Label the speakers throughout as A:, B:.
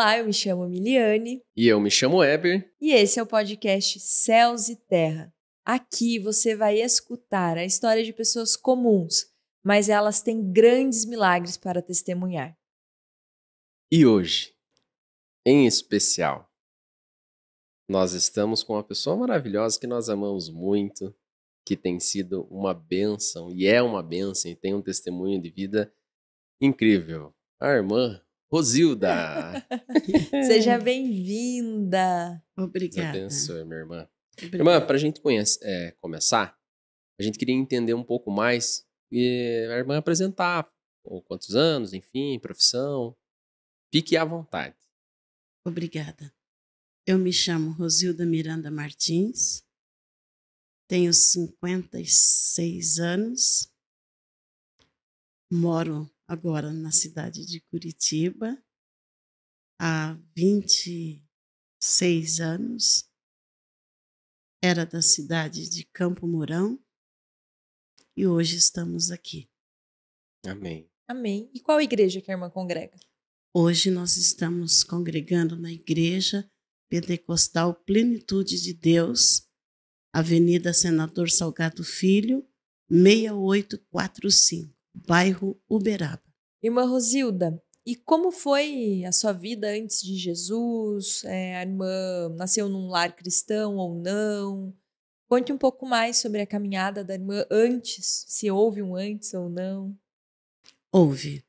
A: Olá, eu me chamo Miliane.
B: E eu me chamo Eber.
A: E esse é o podcast Céus e Terra. Aqui você vai escutar a história de pessoas comuns, mas elas têm grandes milagres para testemunhar.
B: E hoje, em especial, nós estamos com uma pessoa maravilhosa que nós amamos muito, que tem sido uma bênção, e é uma bênção, e tem um testemunho de vida incrível. A irmã Rosilda.
A: Seja bem-vinda.
C: Obrigada.
B: Deus abençoe, minha irmã.
C: Obrigada.
B: Irmã, para a gente começar, a gente queria entender um pouco mais e a irmã apresentar quantos anos, enfim, profissão. Fique à vontade.
C: Obrigada. Eu me chamo Rosilda Miranda Martins, tenho 56 anos, moro agora na cidade de Curitiba há 26 anos, era da cidade de Campo Mourão e hoje estamos aqui.
B: Amém.
A: Amém. E qual igreja que a irmã congrega?
C: Hoje nós estamos congregando na Igreja Pentecostal Plenitude de Deus, Avenida Senador Salgado Filho, 6845, bairro Uberaba.
A: Irmã Rosilda, e como foi a sua vida antes de Jesus? A irmã nasceu num lar cristão ou não? Conte um pouco mais sobre a caminhada da irmã antes, se houve um antes ou não.
C: Houve.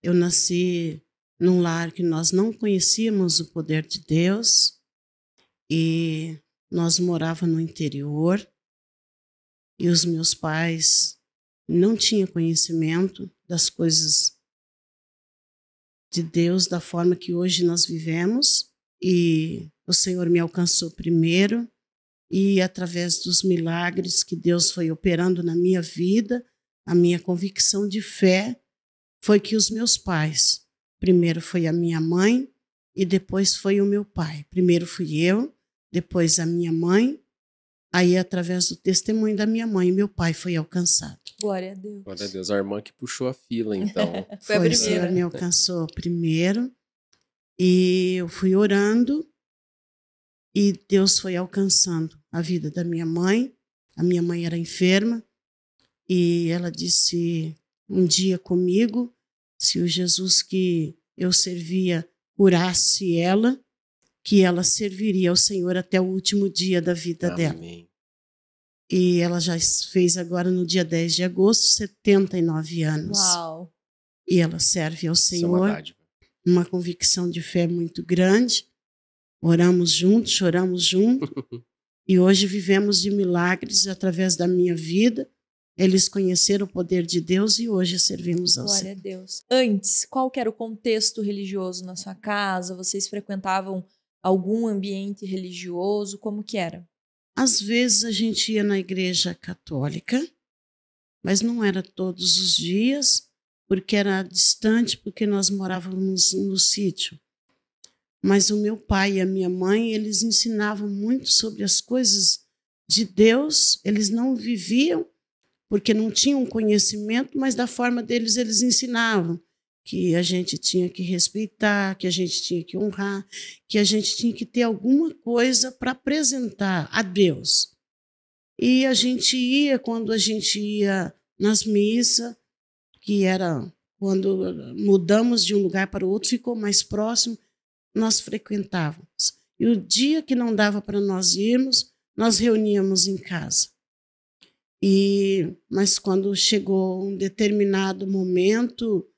C: Eu nasci num lar que nós não conhecíamos o poder de Deus e nós morávamos no interior e os meus pais não tinham conhecimento das coisas de Deus da forma que hoje nós vivemos e o Senhor me alcançou primeiro e através dos milagres que Deus foi operando na minha vida, a minha convicção de fé foi que os meus pais, primeiro foi a minha mãe e depois foi o meu pai. Primeiro fui eu, depois a minha mãe, aí através do testemunho da minha mãe, meu pai foi alcançado.
A: Glória a Deus.
B: Glória a Deus. A irmã que puxou a fila, então.
A: Foi a
C: O
A: primeira.
C: Senhor me alcançou primeiro e eu fui orando e Deus foi alcançando a vida da minha mãe. A minha mãe era enferma e ela disse um dia comigo, se o Jesus que eu servia curasse ela, que ela serviria ao Senhor até o último dia da vida dela.
B: Amém.
C: E ela já fez agora no dia 10 de agosto, 79 anos.
A: Uau.
C: E ela serve ao
B: Isso é uma
C: Senhor,
B: dádiva.
C: uma convicção de fé muito grande. Oramos juntos, choramos juntos. E hoje vivemos de milagres através da minha vida. Eles conheceram o poder de Deus e hoje servimos ao
A: Glória
C: Senhor.
A: a Deus. Antes, qual que era o contexto religioso na sua casa? Vocês frequentavam algum ambiente religioso? Como que era?
C: Às vezes a gente ia na igreja católica, mas não era todos os dias, porque era distante, porque nós morávamos no sítio. Mas o meu pai e a minha mãe, eles ensinavam muito sobre as coisas de Deus. Eles não viviam, porque não tinham conhecimento, mas da forma deles eles ensinavam que a gente tinha que respeitar, que a gente tinha que honrar, que a gente tinha que ter alguma coisa para apresentar a Deus. E a gente ia, quando a gente ia nas missas, que era quando mudamos de um lugar para o outro, ficou mais próximo, nós frequentávamos. E o dia que não dava para nós irmos, nós reuníamos em casa. Mas quando chegou um determinado momento,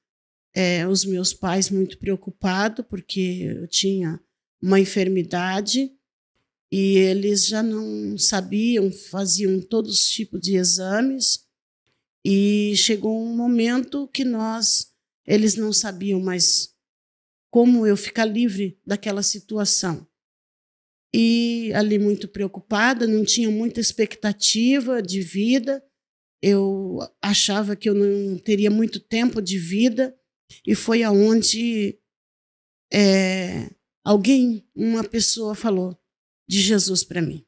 C: os meus pais muito preocupados, porque eu tinha uma enfermidade e eles já não sabiam, faziam todos os tipos de exames e chegou um momento que eles não sabiam mais como eu ficar livre daquela situação. E ali muito preocupada, não tinha muita expectativa de vida, eu achava que eu não teria muito tempo de vida, e foi aonde uma pessoa falou de Jesus para mim.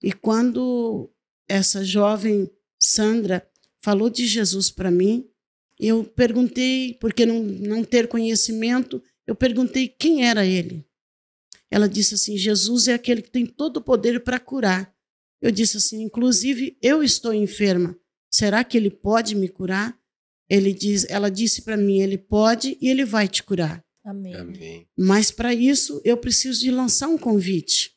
C: E quando essa jovem Sandra falou de Jesus para mim, Eu perguntei, porque não ter conhecimento, eu perguntei quem era ele. Ela disse assim, Jesus é aquele que tem todo o poder para curar. Eu disse assim, inclusive eu estou enferma. Será que ele pode me curar? Ela disse para mim, ele pode e ele vai te curar.
A: Amém.
B: Amém.
C: Mas para isso eu preciso de lançar um convite.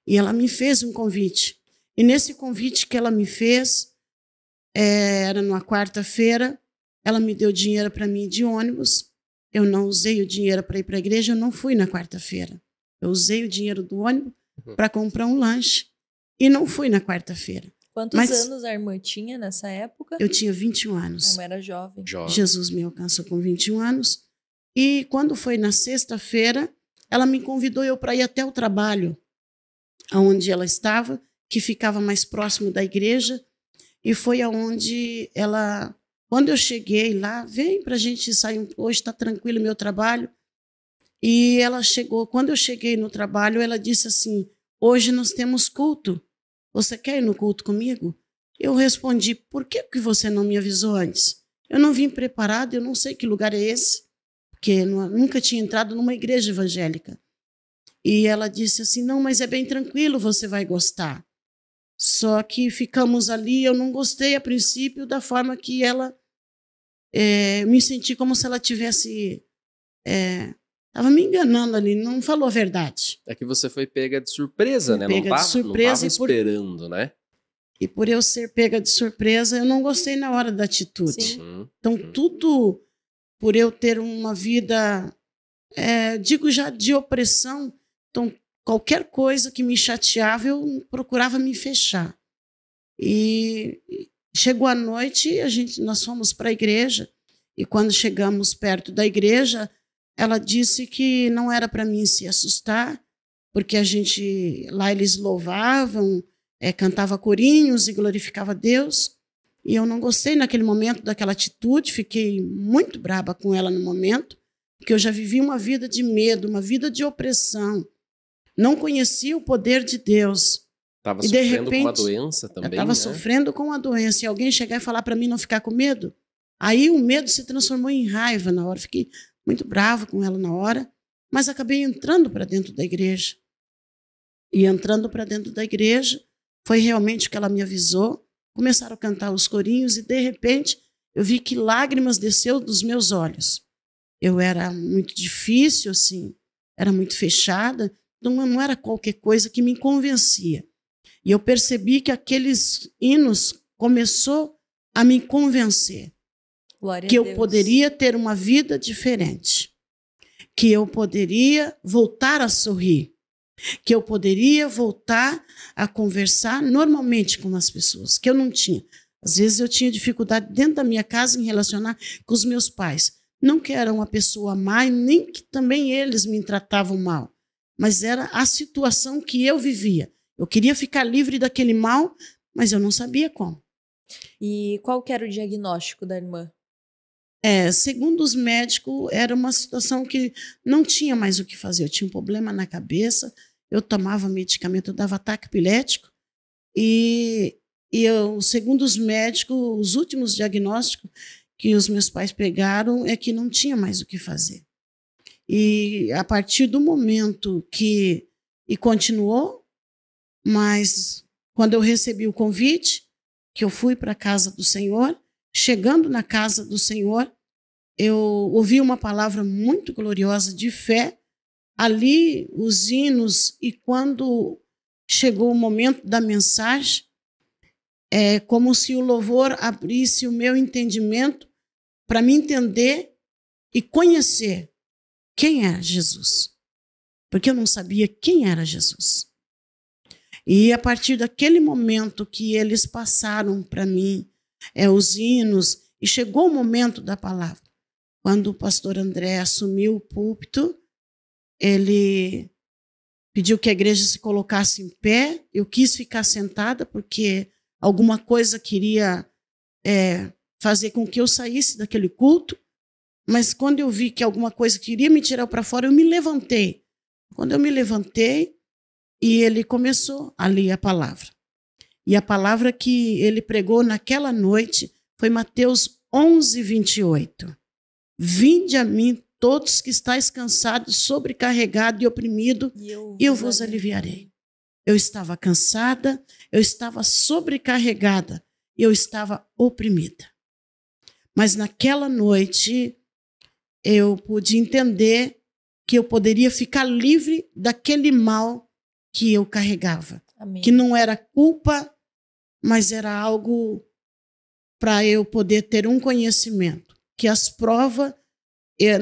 C: E ela me fez um convite. E nesse convite que ela me fez, era numa quarta-feira, ela me deu dinheiro para mim de ônibus. Eu não usei o dinheiro para ir para a igreja, eu não fui na quarta-feira. Eu usei o dinheiro do ônibus para comprar um lanche e não fui na quarta-feira.
A: Quantos anos a irmã tinha nessa época?
C: Eu tinha 21 anos.
A: A irmã era jovem.
C: Jesus me alcançou com 21 anos. E quando foi na sexta-feira, ela me convidou para ir até o trabalho, onde ela estava, que ficava mais próximo da igreja. E foi aonde ela... Quando eu cheguei lá, vem para a gente sair, hoje está tranquilo o meu trabalho. E ela chegou, quando eu cheguei no trabalho, ela disse assim, hoje nós temos culto, você quer ir no culto comigo? Eu respondi, por que você não me avisou antes? Eu não vim preparado, eu não sei que lugar é esse, porque nunca tinha entrado numa igreja evangélica. E ela disse assim, não, mas é bem tranquilo, você vai gostar. Só que ficamos ali, eu não gostei a princípio da forma que ela... me senti como se ela tivesse... Estava me enganando ali, não falou a verdade.
B: É que você foi pega de surpresa, né?
C: Pega de surpresa.
B: Não estava esperando, né?
C: E por eu ser pega de surpresa, eu não gostei na hora da atitude.
B: Sim.
C: Então, tudo por eu ter uma vida, digo já, de opressão. Então, qualquer coisa que me chateava, eu procurava me fechar. E chegou a noite, nós fomos para a igreja. E quando chegamos perto da igreja... Ela disse que não era para mim se assustar, porque lá eles louvavam, cantava corinhos e glorificava a Deus. E eu não gostei naquele momento daquela atitude, fiquei muito braba com ela no momento, porque eu já vivi uma vida de medo, uma vida de opressão. Não conhecia o poder de Deus.
B: Estava sofrendo com uma doença também,
C: estava sofrendo com uma doença. E alguém chegar e falar para mim não ficar com medo, aí o medo se transformou em raiva na hora. Fiquei muito brava com ela na hora, mas acabei entrando para dentro da igreja. E entrando para dentro da igreja, foi realmente o que ela me avisou. Começaram a cantar os corinhos e, de repente, eu vi que lágrimas desceu dos meus olhos. Eu era muito difícil, assim, era muito fechada, não era qualquer coisa que me convencia. E eu percebi que aqueles hinos começou a me convencer. Que eu poderia ter uma vida diferente, que eu poderia voltar a sorrir, que eu poderia voltar a conversar normalmente com as pessoas, que eu não tinha. Às vezes eu tinha dificuldade dentro da minha casa em relacionar com os meus pais. Não que era uma pessoa má, nem que também eles me tratavam mal, mas era a situação que eu vivia. Eu queria ficar livre daquele mal, mas eu não sabia como.
A: E qual que era o diagnóstico da irmã?
C: Segundo os médicos, era uma situação que não tinha mais o que fazer. Eu tinha um problema na cabeça, eu tomava medicamento, eu dava ataque epilético, segundo os médicos, os últimos diagnósticos que os meus pais pegaram é que não tinha mais o que fazer. E a partir do momento que... E continuou, mas quando eu recebi o convite, que eu fui para a casa do Senhor, chegando na casa do Senhor, eu ouvi uma palavra muito gloriosa de fé, ali os hinos, e quando chegou o momento da mensagem, é como se o louvor abrisse o meu entendimento para me entender e conhecer quem era Jesus. Porque eu não sabia quem era Jesus. E a partir daquele momento que eles passaram para mim, os hinos, e chegou o momento da palavra. Quando o pastor André assumiu o púlpito, ele pediu que a igreja se colocasse em pé. Eu quis ficar sentada porque alguma coisa queria fazer com que eu saísse daquele culto. Mas quando eu vi que alguma coisa queria me tirar para fora, eu me levantei. Quando eu me levantei, e ele começou a ler a palavra. E a palavra que ele pregou naquela noite foi Mateus 11:28. Vinde a mim todos que estáis cansados, sobrecarregados e oprimidos, e eu vos aliviarei. Eu estava cansada, eu estava sobrecarregada, eu estava oprimida. Mas naquela noite eu pude entender que eu poderia ficar livre daquele mal que eu carregava.
A: Amém.
C: Que não era culpa, mas era algo para eu poder ter um conhecimento. Que as provas,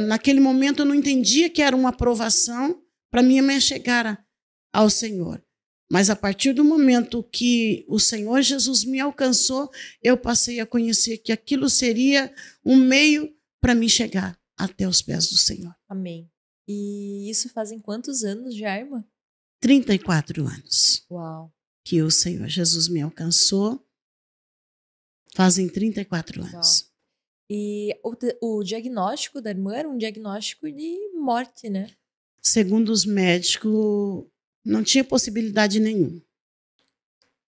C: naquele momento eu não entendia que era uma aprovação para mim me chegar ao Senhor. Mas a partir do momento que o Senhor Jesus me alcançou, eu passei a conhecer que aquilo seria um meio para me chegar até os pés do Senhor.
A: Amém. E isso fazem quantos anos já, irmã?
C: 34 anos.
A: Uau.
C: Que o Senhor Jesus me alcançou. Fazem 34 anos.
A: Uau. E o diagnóstico da irmã era um diagnóstico de morte, né?
C: Segundo os médicos, não tinha possibilidade nenhuma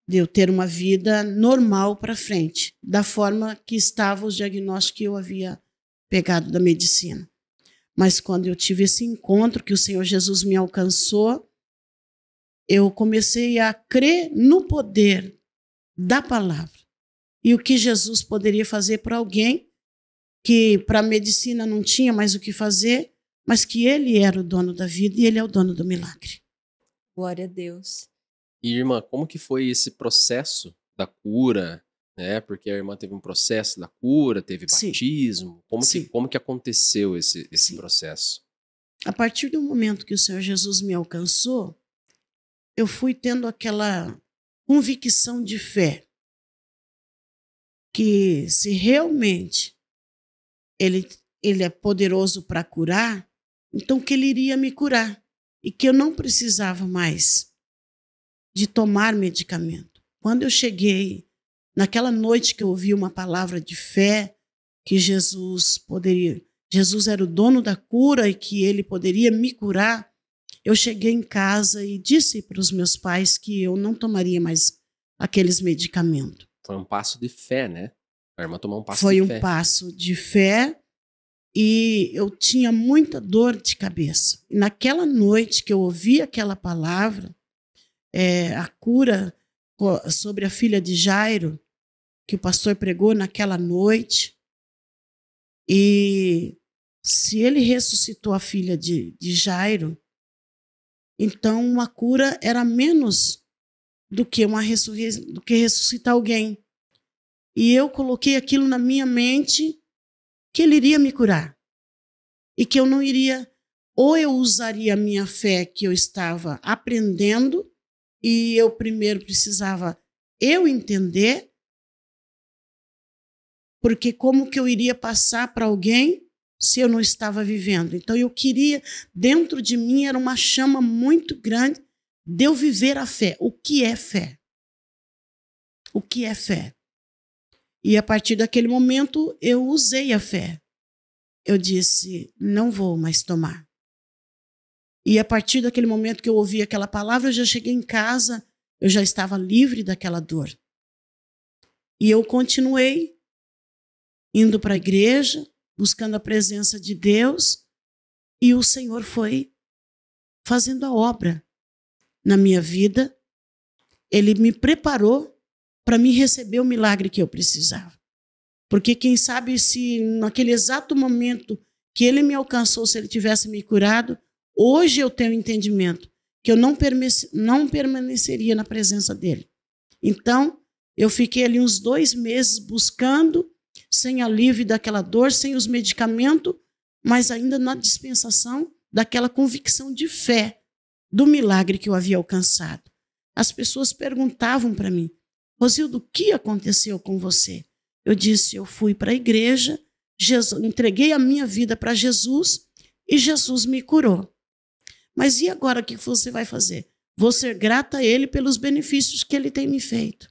C: de eu ter uma vida normal para frente, da forma que estavam os diagnósticos que eu havia pegado da medicina. Mas quando eu tive esse encontro, que o Senhor Jesus me alcançou, eu comecei a crer no poder da palavra e o que Jesus poderia fazer para alguém que para a medicina não tinha mais o que fazer, mas que Ele era o dono da vida e Ele é o dono do milagre.
A: Glória a Deus.
B: E, irmã, como que foi esse processo da cura, né? Porque a irmã teve um processo da cura, teve batismo. Como que aconteceu esse processo?
C: A partir do momento que o Senhor Jesus me alcançou, eu fui tendo aquela convicção de fé que se realmente ele é poderoso para curar, então que Ele iria me curar e que eu não precisava mais de tomar medicamento. Quando eu cheguei, naquela noite que eu ouvi uma palavra de fé, que Jesus era o dono da cura e que Ele poderia me curar, eu cheguei em casa e disse para os meus pais que eu não tomaria mais aqueles medicamentos.
B: Foi um passo de fé, né? A irmã tomou um passo
C: Foi
B: de
C: um
B: fé.
C: passo de fé e eu tinha muita dor de cabeça. E naquela noite que eu ouvi aquela palavra, a cura sobre a filha de Jairo, que o pastor pregou naquela noite, e se ele ressuscitou a filha de Jairo, então uma cura era menos do que ressuscitar alguém. E eu coloquei aquilo na minha mente, que Ele iria me curar. E que eu não iria, ou eu usaria a minha fé que eu estava aprendendo, e eu primeiro precisava eu entender, porque como que eu iria passar para alguém se eu não estava vivendo? Então eu queria, dentro de mim era uma chama muito grande de eu viver a fé. O que é fé? O que é fé? E a partir daquele momento eu usei a fé. Eu disse, não vou mais tomar. E a partir daquele momento que eu ouvi aquela palavra, eu já cheguei em casa, eu já estava livre daquela dor. E eu continuei indo para a igreja, buscando a presença de Deus, e o Senhor foi fazendo a obra na minha vida. Ele me preparou para me receber o milagre que eu precisava. Porque quem sabe se naquele exato momento que Ele me alcançou, se Ele tivesse me curado, hoje eu tenho entendimento que eu não permaneceria na presença dEle. Então, eu fiquei ali uns 2 meses buscando, sem alívio daquela dor, sem os medicamentos, mas ainda na dispensação daquela convicção de fé do milagre que eu havia alcançado. As pessoas perguntavam para mim, Rosilda, o que aconteceu com você? Eu disse, eu fui para a igreja, entreguei a minha vida para Jesus e Jesus me curou. Mas e agora o que você vai fazer? Vou ser grata a Ele pelos benefícios que Ele tem me feito.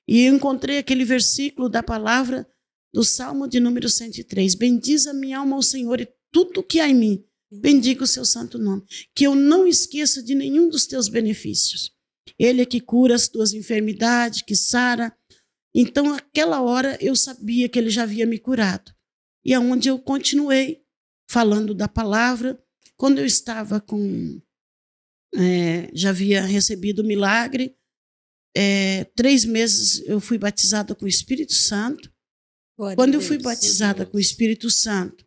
C: E eu encontrei aquele versículo da palavra do Salmo de número 103. Bendiz a minha alma ao Senhor e tudo que há em mim, bendiga o seu santo nome. Que eu não esqueça de nenhum dos teus benefícios. Ele é que cura as tuas enfermidades, que sara. Então, naquela hora, eu sabia que ele já havia me curado. E aonde eu continuei falando da palavra. Quando eu estava já havia recebido o milagre, 3 meses eu fui batizada com o Espírito Santo. Quando eu fui batizada com o Espírito Santo,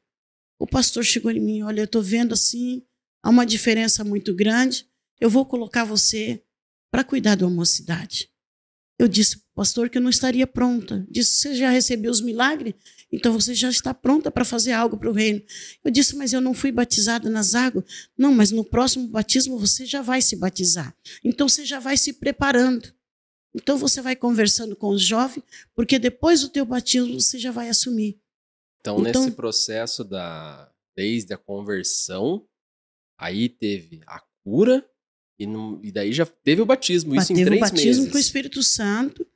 C: o pastor chegou em mim: olha, eu estou vendo assim, há uma diferença muito grande, eu vou colocar você para cuidar da mocidade. Eu disse, pastor, que eu não estaria pronta. Disse, você já recebeu os milagres? Então você já está pronta para fazer algo para o reino. Eu disse, mas eu não fui batizada nas águas. Não, mas no próximo batismo você já vai se batizar. Então você já vai se preparando. Então você vai conversando com os jovens, porque depois do teu batismo você já vai assumir.
B: Então nesse processo desde a conversão, aí teve a cura e daí já teve o batismo, isso em 3 meses. Teve o batismo
C: com o Espírito Santo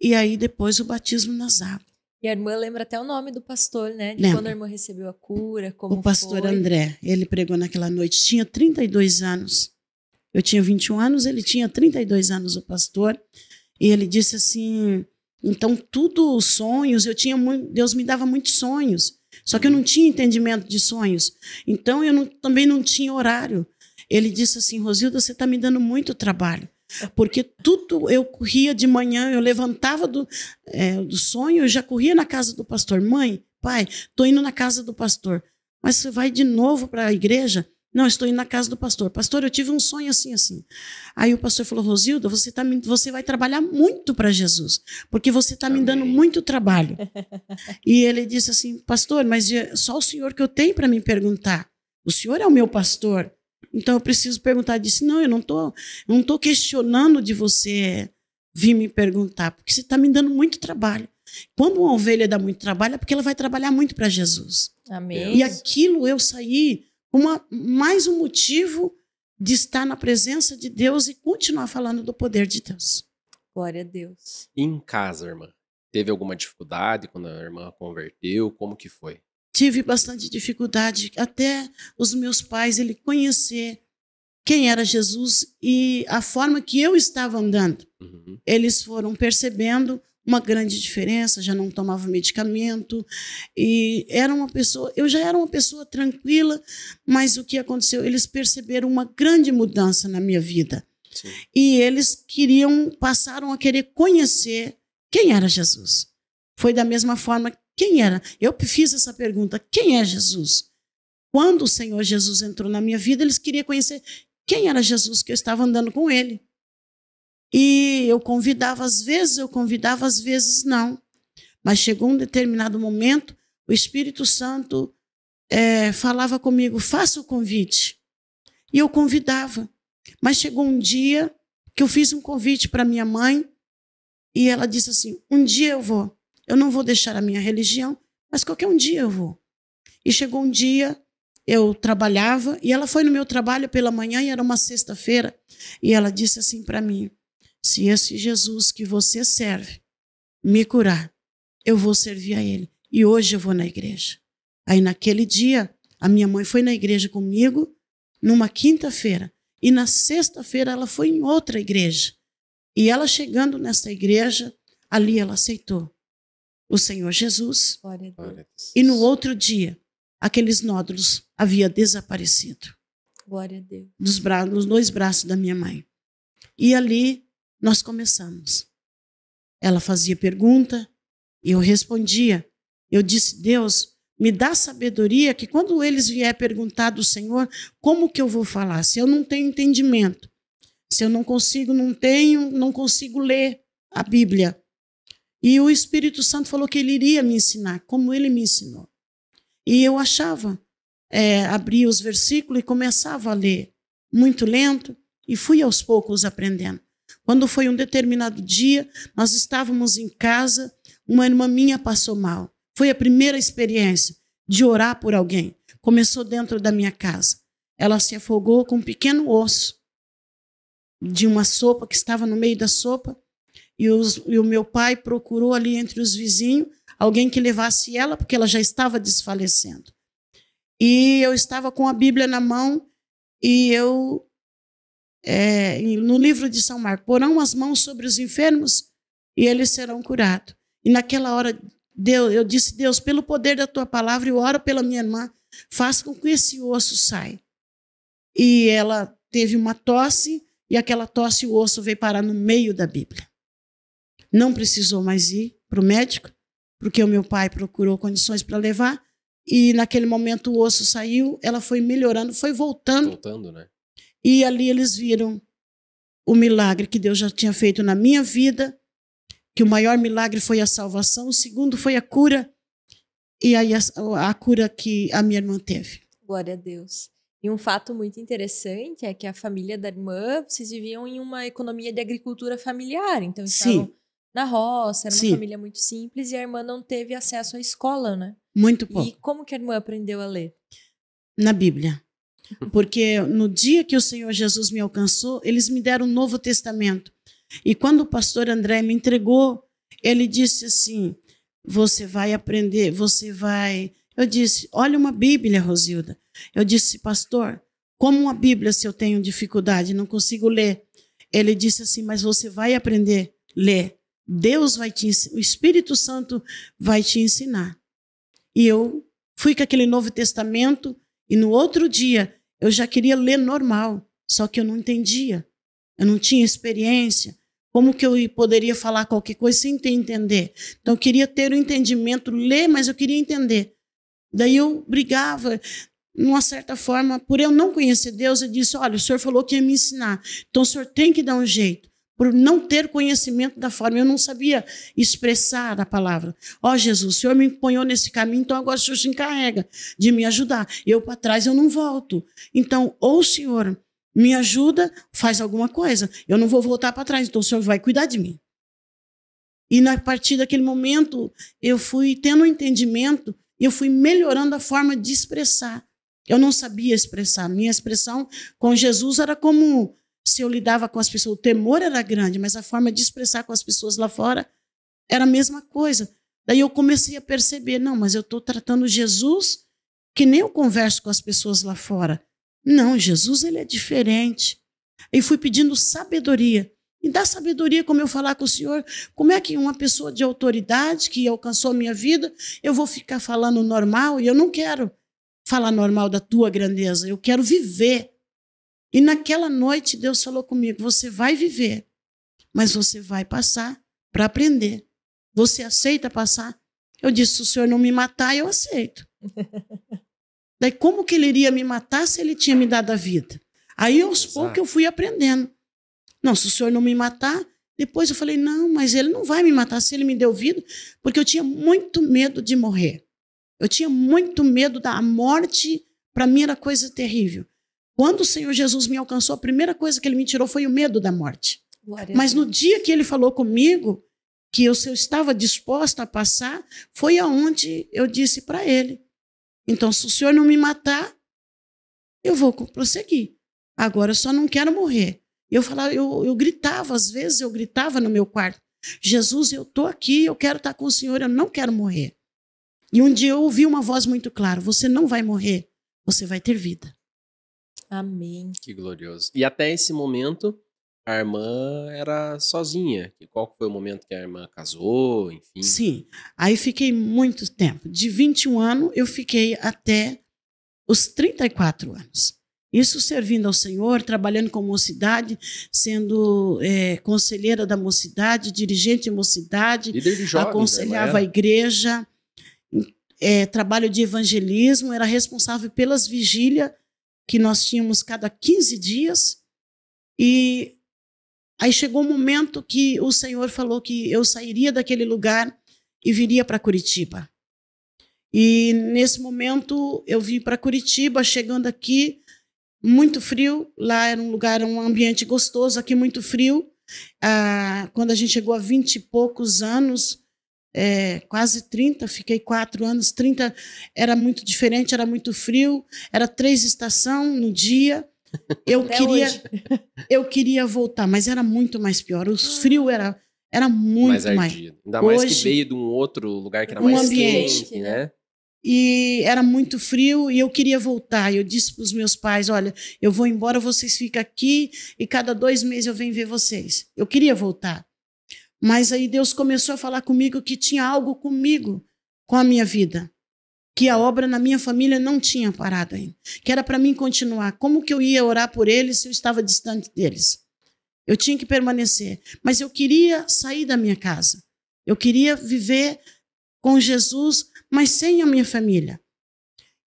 C: e aí depois o batismo nas águas.
A: E a irmã lembra até o nome do pastor, né? De
C: Lembra.
A: quando a irmã recebeu a cura, como
C: o pastor
A: foi.
C: André, ele pregou naquela noite, tinha 32 anos. Eu tinha 21 anos, ele tinha 32 anos, o pastor. E ele disse assim, então tudo os sonhos, Deus me dava muitos sonhos. Só que eu não tinha entendimento de sonhos. Então eu também não tinha horário. Ele disse assim, Rosilda, você está me dando muito trabalho. Porque tudo eu corria de manhã, eu levantava do sonho, eu já corria na casa do pastor. Mãe, pai, estou indo na casa do pastor. Mas você vai de novo para a igreja? Não, estou indo na casa do pastor. Pastor, eu tive um sonho assim, assim. Aí o pastor falou, Rosilda, você vai trabalhar muito para Jesus, porque você está me dando muito trabalho. E ele disse assim, pastor, mas só o senhor que eu tenho para me perguntar. O senhor é o meu pastor. Então eu preciso perguntar. Disse, não, eu não tô questionando de você vir me perguntar, porque você está me dando muito trabalho. Quando uma ovelha dá muito trabalho, é porque ela vai trabalhar muito para Jesus.
A: Amém.
C: E aquilo eu saí mais um motivo de estar na presença de Deus e continuar falando do poder de Deus.
A: Glória a Deus.
B: E em casa, irmã, teve alguma dificuldade quando a irmã converteu? Como que foi?
C: Tive bastante dificuldade, até os meus pais, ele conhecer quem era Jesus e a forma que eu estava andando.
B: Uhum.
C: Eles foram percebendo uma grande diferença, já não tomava medicamento e eu já era uma pessoa tranquila, mas o que aconteceu? Eles perceberam uma grande mudança na minha vida.
B: Sim.
C: E eles passaram a querer conhecer quem era Jesus. Foi da mesma forma, quem era? Eu fiz essa pergunta, quem é Jesus? Quando o Senhor Jesus entrou na minha vida, eles queriam conhecer quem era Jesus, que eu estava andando com ele. E eu convidava, às vezes não. Mas chegou um determinado momento, o Espírito Santo falava comigo, faça o convite. E eu convidava. Mas chegou um dia que eu fiz um convite para minha mãe e ela disse assim, um dia eu vou. Eu não vou deixar a minha religião, mas qualquer um dia eu vou. E chegou um dia, eu trabalhava, e ela foi no meu trabalho pela manhã, e era uma sexta-feira, e ela disse assim para mim, se esse Jesus que você serve me curar, eu vou servir a ele. E hoje eu vou na igreja. Aí naquele dia, a minha mãe foi na igreja comigo, numa quinta-feira, e na sexta-feira ela foi em outra igreja. E ela chegando nessa igreja, ali ela aceitou o Senhor Jesus.
A: Glória a Deus.
C: E no outro dia, aqueles nódulos haviam desaparecido.
A: Glória a Deus.
C: Nos 2 braços da minha mãe. E ali nós começamos. Ela fazia pergunta e eu respondia. Eu disse, Deus, me dá sabedoria que quando eles vier perguntar do Senhor, como que eu vou falar? Se eu não tenho entendimento, se eu não consigo ler a Bíblia. E o Espírito Santo falou que ele iria me ensinar, como ele me ensinou. E eu achava, abria os versículos e começava a ler muito lento e fui aos poucos aprendendo. Quando foi um determinado dia, nós estávamos em casa, uma irmã minha passou mal. Foi a primeira experiência de orar por alguém. Começou dentro da minha casa. Ela se afogou com um pequeno osso de uma sopa que estava no meio da sopa. E o meu pai procurou ali entre os vizinhos alguém que levasse ela, porque ela já estava desfalecendo. E eu estava com a Bíblia na mão e eu, no livro de São Marcos, porão as mãos sobre os enfermos e eles serão curados. E naquela hora, eu disse, Deus, pelo poder da tua palavra, eu oro pela minha irmã, faça com que esse osso saia. E ela teve uma tosse, e aquela tosse, o osso veio parar no meio da Bíblia. Não precisou mais ir para o médico, porque o meu pai procurou condições para levar, e naquele momento o osso saiu, ela foi melhorando, foi voltando.
B: Voltando, né?
C: E ali eles viram o milagre que Deus já tinha feito na minha vida, que o maior milagre foi a salvação, o segundo foi a cura, e aí a cura que a minha irmã teve.
A: Glória a Deus. E um fato muito interessante é que a família da irmã, vocês viviam em uma economia de agricultura familiar, então estavam na roça, era uma família muito simples, e a irmã não teve acesso à escola, né?
C: Muito pouco.
A: E como que a irmã aprendeu a ler?
C: Na Bíblia. Porque no dia que o Senhor Jesus me alcançou, eles me deram um Novo Testamento. E quando o pastor André me entregou, ele disse assim, você vai aprender, você vai... Eu disse, olha uma Bíblia, Rosilda. Eu disse, pastor, como uma Bíblia se eu tenho dificuldade, não consigo ler? Ele disse assim, mas você vai aprender a ler. Deus vai te ensinar, o Espírito Santo vai te ensinar. E eu fui com aquele Novo Testamento e no outro dia eu já queria ler normal, só que eu não entendia. Eu não tinha experiência. Como que eu poderia falar qualquer coisa sem entender? Então eu queria ter o entendimento, ler, mas eu queria entender. Daí eu brigava, de uma certa forma, por eu não conhecer Deus, eu disse, olha, o senhor falou que ia me ensinar, então o senhor tem que dar um jeito. Por não ter conhecimento da forma, eu não sabia expressar a palavra. Ó Jesus, o Senhor me ponhou nesse caminho, então agora o Senhor se encarrega de me ajudar. Eu para trás eu não volto. Então, ou o Senhor me ajuda, faz alguma coisa. Eu não vou voltar para trás, então o Senhor vai cuidar de mim. E a partir daquele momento, eu fui tendo um entendimento, eu fui melhorando a forma de expressar. Eu não sabia expressar. Minha expressão com Jesus era como... Se eu lidava com as pessoas, o temor era grande, mas a forma de expressar com as pessoas lá fora era a mesma coisa. Daí eu comecei a perceber, não, mas eu estou tratando Jesus que nem eu converso com as pessoas lá fora. Não, Jesus ele é diferente. E fui pedindo sabedoria. E dá sabedoria como eu falar com o Senhor. Como é que uma pessoa de autoridade que alcançou a minha vida, eu vou ficar falando normal? E eu não quero falar normal da tua grandeza, eu quero viver. E naquela noite Deus falou comigo, você vai viver, mas você vai passar para aprender. Você aceita passar? Eu disse, se o Senhor não me matar, eu aceito. Daí como que ele iria me matar se ele tinha me dado a vida? Aí aos poucos eu fui aprendendo. Não, se o Senhor não me matar, depois eu falei, não, mas ele não vai me matar se ele me deu vida, porque eu tinha muito medo de morrer. Eu tinha muito medo da morte, para mim era coisa terrível. Quando o Senhor Jesus me alcançou, a primeira coisa que ele me tirou foi o medo da morte. Mas no dia que ele falou comigo, que eu estava disposta a passar, foi aonde eu disse para ele. Então, se o Senhor não me matar, eu vou prosseguir. Agora eu só não quero morrer. Eu falava, eu gritava, às vezes eu gritava no meu quarto. Jesus, eu estou aqui, eu quero estar com o Senhor, eu não quero morrer. E um dia eu ouvi uma voz muito clara, você não vai morrer, você vai ter vida.
A: Amém.
B: Que glorioso. E até esse momento, a irmã era sozinha. Qual foi o momento que a irmã casou, enfim?
C: Sim. Aí fiquei muito tempo. De 21 anos, eu fiquei até os 34 anos. Isso servindo ao Senhor, trabalhando com mocidade, sendo conselheira da mocidade, dirigente de mocidade,
B: líder de jovens,
C: aconselhava a igreja, trabalho de evangelismo, era responsável pelas vigílias, que nós tínhamos cada 15 dias, e aí chegou um momento que o Senhor falou que eu sairia daquele lugar e viria para Curitiba. E nesse momento eu vim para Curitiba, chegando aqui, muito frio, lá era um lugar, um ambiente gostoso, aqui muito frio. Quando a gente chegou a 20 e poucos anos, quase 30, fiquei 4 anos, 30, era muito diferente, era muito frio, era 3 estações no dia. Eu queria voltar, mas era muito mais pior. O frio era muito mais.
B: Ainda mais que veio de um outro lugar que era mais quente, né?
C: E era muito frio e eu queria voltar. Eu disse para os meus pais, olha, eu vou embora, vocês ficam aqui e cada 2 meses eu venho ver vocês. Eu queria voltar. Mas aí Deus começou a falar comigo que tinha algo comigo, com a minha vida. Que a obra na minha família não tinha parado ainda. Que era para mim continuar. Como que eu ia orar por eles se eu estava distante deles? Eu tinha que permanecer. Mas eu queria sair da minha casa. Eu queria viver com Jesus, mas sem a minha família.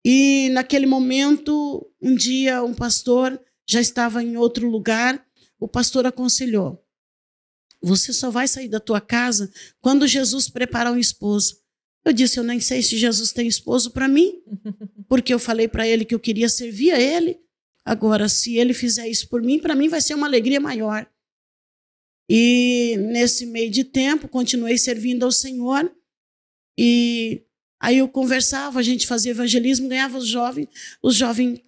C: E naquele momento, um dia, um pastor já estava em outro lugar. O pastor aconselhou: você só vai sair da tua casa quando Jesus preparar um esposo. Eu disse: eu nem sei se Jesus tem esposo para mim, porque eu falei para ele que eu queria servir a ele. Agora, se ele fizer isso por mim, para mim vai ser uma alegria maior. E nesse meio de tempo, continuei servindo ao Senhor. E aí eu conversava, a gente fazia evangelismo, ganhava os jovens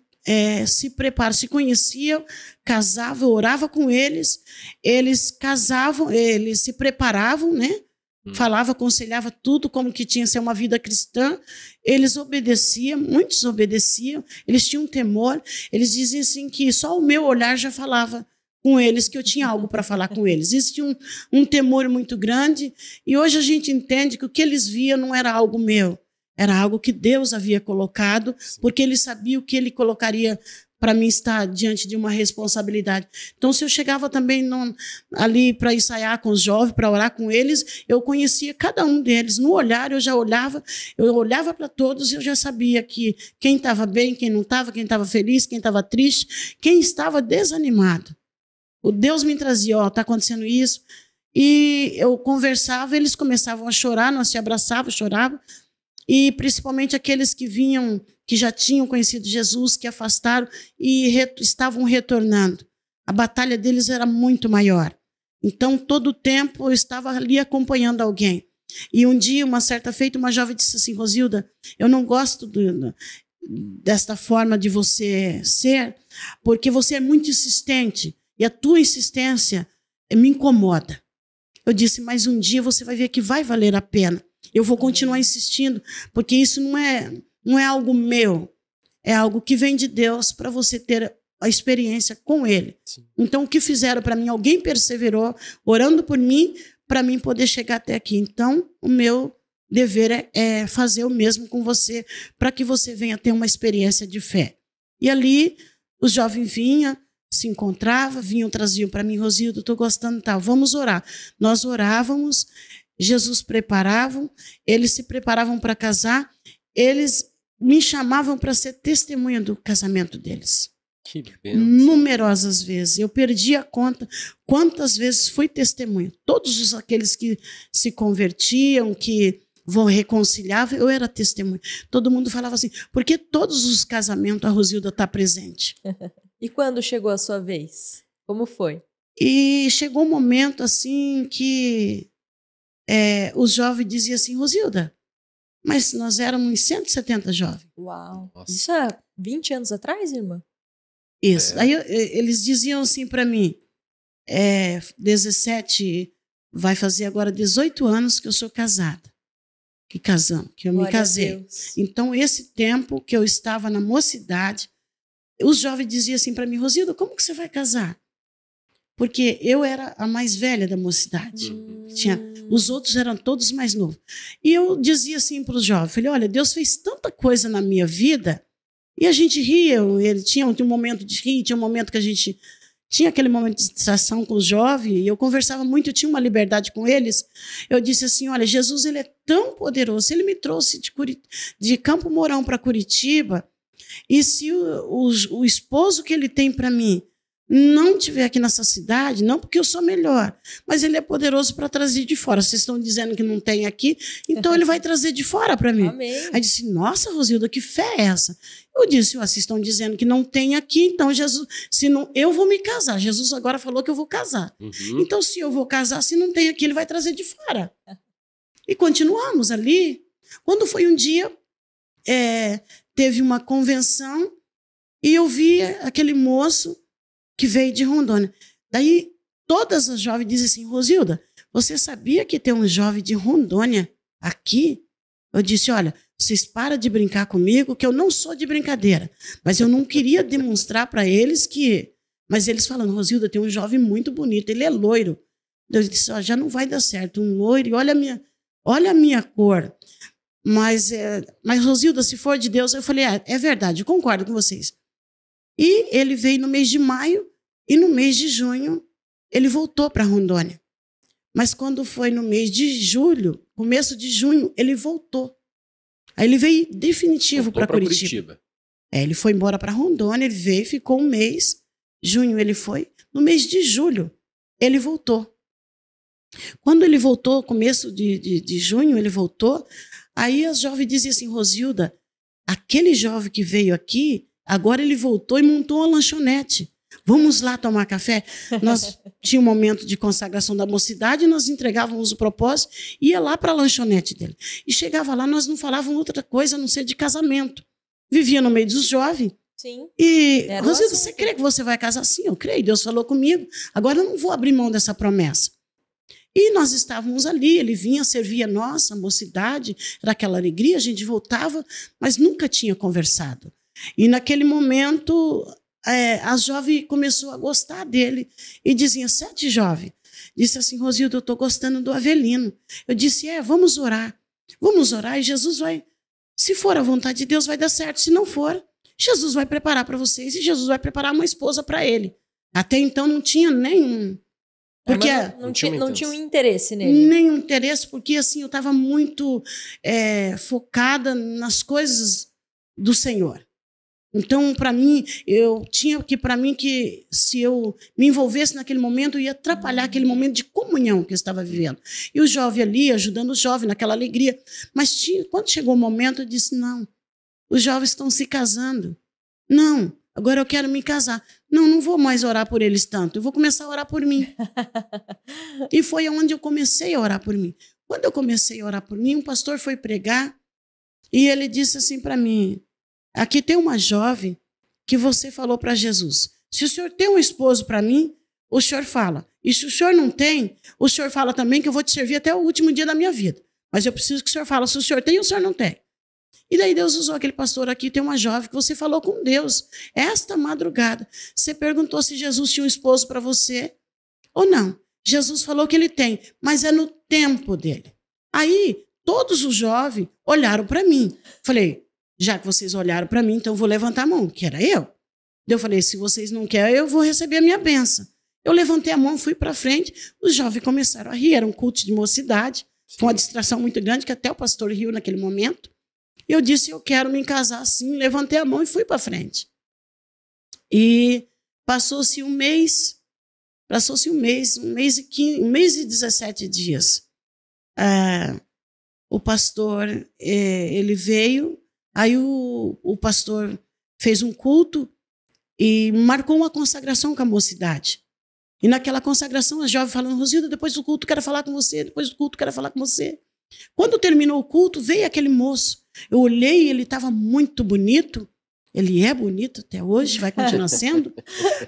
C: se preparavam, se conheciam, casavam, eu orava com eles casavam, eles se preparavam, né? Falava, aconselhava tudo como que tinha que ser uma vida cristã. Eles obedeciam, muitos obedeciam, eles tinham temor. Eles diziam assim que só o meu olhar já falava com eles, que eu tinha algo para falar com eles. Existia um temor muito grande, e hoje a gente entende que o que eles viam não era algo meu, era algo que Deus havia colocado, porque ele sabia o que ele colocaria para mim estar diante de uma responsabilidade. Então, se eu chegava também ali para ensaiar com os jovens, para orar com eles, eu conhecia cada um deles. No olhar, eu olhava para todos e eu já sabia que quem estava bem, quem não estava, quem estava feliz, quem estava triste, quem estava desanimado. O Deus me trazia: ó, está acontecendo isso. E eu conversava, eles começavam a chorar, nós se abraçávamos, choravam. E principalmente aqueles que vinham, que já tinham conhecido Jesus, que afastaram e estavam retornando. A batalha deles era muito maior. Então, todo o tempo eu estava ali acompanhando alguém. E um dia, uma certa feita, uma jovem disse assim: Rosilda, eu não gosto desta forma de você ser, porque você é muito insistente. E a tua insistência me incomoda. Eu disse: mas um dia você vai ver que vai valer a pena. Eu vou continuar insistindo, porque isso não é algo meu. É algo que vem de Deus para você ter a experiência com Ele. Sim. Então, o que fizeram para mim? Alguém perseverou, orando por mim, para mim poder chegar até aqui. Então, o meu dever é fazer o mesmo com você, para que você venha ter uma experiência de fé. E ali, os jovens vinham, se encontravam, traziam para mim: Rosildo, estou gostando tal, vamos orar. Nós orávamos, Jesus preparavam, eles se preparavam para casar, eles me chamavam para ser testemunha do casamento deles.
B: Que bênção.
C: Numerosas vezes. Eu perdi a conta quantas vezes fui testemunha. Todos aqueles que se convertiam, que reconciliavam, eu era testemunha. Todo mundo falava assim: por que todos os casamentos a Rosilda está presente?
A: E quando chegou a sua vez? Como foi?
C: E chegou um momento assim que os jovens diziam assim: Rosilda, mas nós éramos 170 jovens.
A: Uau! Nossa. Isso há 20 anos atrás, irmã?
C: Isso. Aí eles diziam assim para mim: 17, vai fazer agora 18 anos que eu sou casada. Que eu me casei. Então, esse tempo que eu estava na mocidade, os jovens diziam assim para mim: Rosilda, como que você vai casar? Porque eu era a mais velha da mocidade. Os outros eram todos mais novos. E eu dizia assim para os jovens: falei, olha, Deus fez tanta coisa na minha vida, e a gente ria. Ele tinha um momento de rir, tinha um momento que a gente tinha aquele momento de distração com os jovens, e eu conversava muito, eu tinha uma liberdade com eles. Eu disse assim: olha, Jesus, ele é tão poderoso, ele me trouxe de Campo Mourão para Curitiba, e se o esposo que ele tem para mim não estiver aqui nessa cidade, não porque eu sou melhor, mas ele é poderoso para trazer de fora. Vocês estão dizendo que não tem aqui, então ele vai trazer de fora para mim.
A: Amém.
C: Aí disse: nossa, Rosilda, que fé é essa? Eu disse: vocês estão dizendo que não tem aqui, então Jesus, se não, eu vou me casar. Jesus agora falou que eu vou casar. Uhum. Então, se eu vou casar, se não tem aqui, ele vai trazer de fora. E continuamos ali. Quando foi um dia, teve uma convenção e eu vi aquele moço que veio de Rondônia. Daí, todas as jovens dizem assim: Rosilda, você sabia que tem um jovem de Rondônia aqui? Eu disse: olha, vocês param de brincar comigo, que eu não sou de brincadeira. Mas eu não queria demonstrar para eles que... Mas eles falando: Rosilda, tem um jovem muito bonito, ele é loiro. Deus disse, já não vai dar certo, um loiro, e olha a minha cor. Mas Rosilda, se for de Deus, eu falei, é verdade, eu concordo com vocês. E ele veio no mês de maio, e no mês de junho, ele voltou para Rondônia. Mas quando foi no mês de julho, começo de junho, ele voltou. Aí ele veio definitivo para Curitiba. Ele foi embora para Rondônia, ele veio, ficou um mês. Junho ele foi. No mês de julho, ele voltou. Quando ele voltou, começo de junho, ele voltou. Aí as jovens diziam assim, Rosilda, aquele jovem que veio aqui, agora ele voltou e montou uma lanchonete. Vamos lá tomar café? Nós tínhamos um momento de consagração da mocidade, nós entregávamos o propósito e ia lá para a lanchonete dele. E chegava lá, nós não falávamos outra coisa a não ser de casamento. Vivia no meio dos jovens.
A: Sim.
C: E, Rosilda, você crê que você vai casar? Sim, eu creio, Deus falou comigo. Agora eu não vou abrir mão dessa promessa. E nós estávamos ali, ele vinha, servia nós, a mocidade, era aquela alegria, a gente voltava, mas nunca tinha conversado. E naquele momento, a jovem começou a gostar dele e dizia, 7 jovens, disse assim, Rosilda, eu estou gostando do Avelino. Eu disse, vamos orar e Jesus vai, se for a vontade de Deus, vai dar certo, se não for, Jesus vai preparar para vocês e Jesus vai preparar uma esposa para ele. Até então não tinha nenhum... Porque
A: não tinha um interesse nele.
C: Nenhum interesse, porque assim, eu estava muito focada nas coisas do Senhor. Então, para mim, que se eu me envolvesse naquele momento, eu ia atrapalhar aquele momento de comunhão que eu estava vivendo. E o jovem ali, ajudando o jovem naquela alegria. Mas quando chegou o momento, eu disse, não, os jovens estão se casando. Não, agora eu quero me casar. Não vou mais orar por eles tanto, eu vou começar a orar por mim. E foi onde eu comecei a orar por mim. Quando eu comecei a orar por mim, um pastor foi pregar e ele disse assim para mim, aqui tem uma jovem que você falou para Jesus, se o senhor tem um esposo para mim, o senhor fala. E se o senhor não tem, o senhor fala também que eu vou te servir até o último dia da minha vida. Mas eu preciso que o senhor fale se o senhor tem ou o senhor não tem. E daí Deus usou aquele pastor aqui, tem uma jovem que você falou com Deus. Esta madrugada, você perguntou se Jesus tinha um esposo para você ou não. Jesus falou que ele tem, mas é no tempo dele. Aí, todos os jovens olharam para mim. Falei, já que vocês olharam para mim, então eu vou levantar a mão, que era eu. Eu falei, se vocês não querem, eu vou receber a minha bênção. Eu levantei a mão, fui para frente, os jovens começaram a rir, era um culto de mocidade, foi uma distração muito grande, que até o pastor riu naquele momento. Eu disse, eu quero me casar assim, levantei a mão e fui para frente. E passou-se um mês e 17 dias. O pastor, ele veio, aí o pastor fez um culto e marcou uma consagração com a mocidade. E naquela consagração, as jovens falando, Rosilda, depois do culto quero falar com você, depois do culto quero falar com você. Quando terminou o culto, veio aquele moço. Eu olhei e ele estava muito bonito. Ele é bonito até hoje, vai continuar sendo.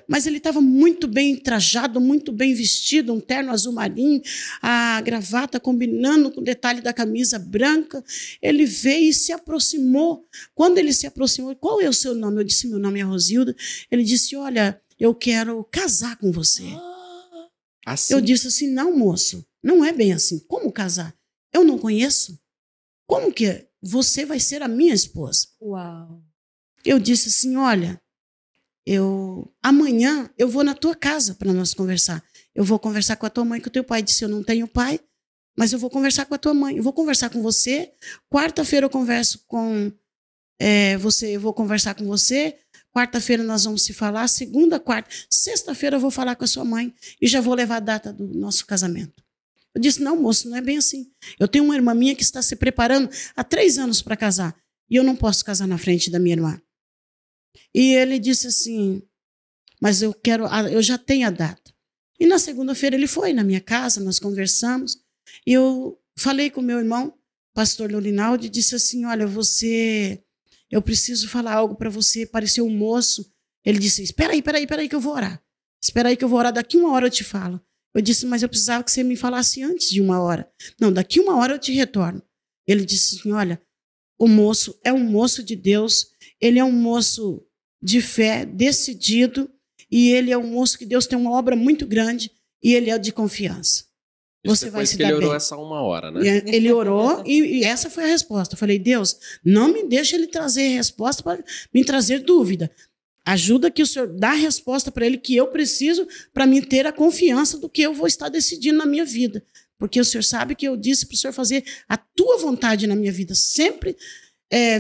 C: Mas ele estava muito bem trajado, muito bem vestido, um terno azul marinho, a gravata combinando com o detalhe da camisa branca. Ele veio e se aproximou. Quando ele se aproximou, qual é o seu nome? Eu disse, meu nome é Rosilda. Ele disse, olha, eu quero casar com você.
B: Assim?
C: Eu disse assim, não, moço, não é bem assim. Como casar? Eu não conheço. Como que você vai ser a minha esposa?
A: Uau!
C: Eu disse assim, olha, amanhã eu vou na tua casa para nós conversar. Eu vou conversar com a tua mãe, com o teu pai. Disse, eu não tenho pai, mas eu vou conversar com a tua mãe. Eu vou conversar com você. Quarta-feira eu converso com você, eu vou conversar com você. Quarta-feira nós vamos se falar. Segunda, quarta. Sexta-feira eu vou falar com a sua mãe e já vou levar a data do nosso casamento. Eu disse, não, moço, não é bem assim. Eu tenho uma irmã minha que está se preparando há 3 anos para casar. E eu não posso casar na frente da minha irmã. E ele disse assim, mas eu já tenho a data. E na segunda-feira ele foi na minha casa, nós conversamos. E eu falei com o meu irmão, pastor Lorinaldo, e disse assim, olha, eu preciso falar algo para você. Apareceu um moço. Ele disse, espera aí que eu vou orar. Espera aí que eu vou orar, daqui 1 hora eu te falo. Eu disse, mas eu precisava que você me falasse antes de 1 hora. Não, daqui 1 hora eu te retorno. Ele disse assim, olha, o moço é um moço de Deus, ele é um moço de fé, decidido, e ele é um moço que Deus tem uma obra muito grande, e ele é de confiança. você vai se dar bem.
B: Ele orou essa 1 hora, né?
C: Ele orou e essa foi a resposta. Eu falei, Deus, não me deixa ele trazer resposta para me trazer dúvida. Ajuda que o Senhor dá a resposta para ele que eu preciso para me ter a confiança do que eu vou estar decidindo na minha vida. Porque o Senhor sabe que eu disse para o Senhor fazer a tua vontade na minha vida. Sempre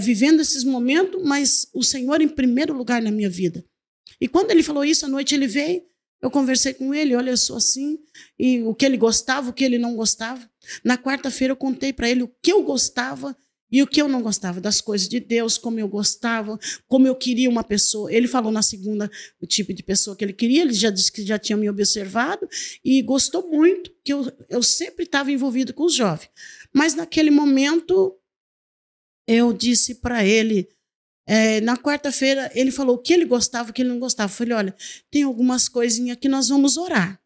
C: vivendo esses momentos, mas o Senhor em primeiro lugar na minha vida. E quando ele falou isso, à noite ele veio, eu conversei com ele, olha, eu sou assim, e o que ele gostava, o que ele não gostava. Na quarta-feira eu contei para ele o que eu gostava e o que eu não gostava, das coisas de Deus, como eu gostava, como eu queria uma pessoa. Ele falou na segunda o tipo de pessoa que ele queria, ele já disse que já tinha me observado e gostou muito, que eu sempre estava envolvido com os jovens. Mas naquele momento eu disse para ele, na quarta-feira, ele falou o que ele gostava, o que ele não gostava. Eu falei, olha, tem algumas coisinhas que nós vamos orar.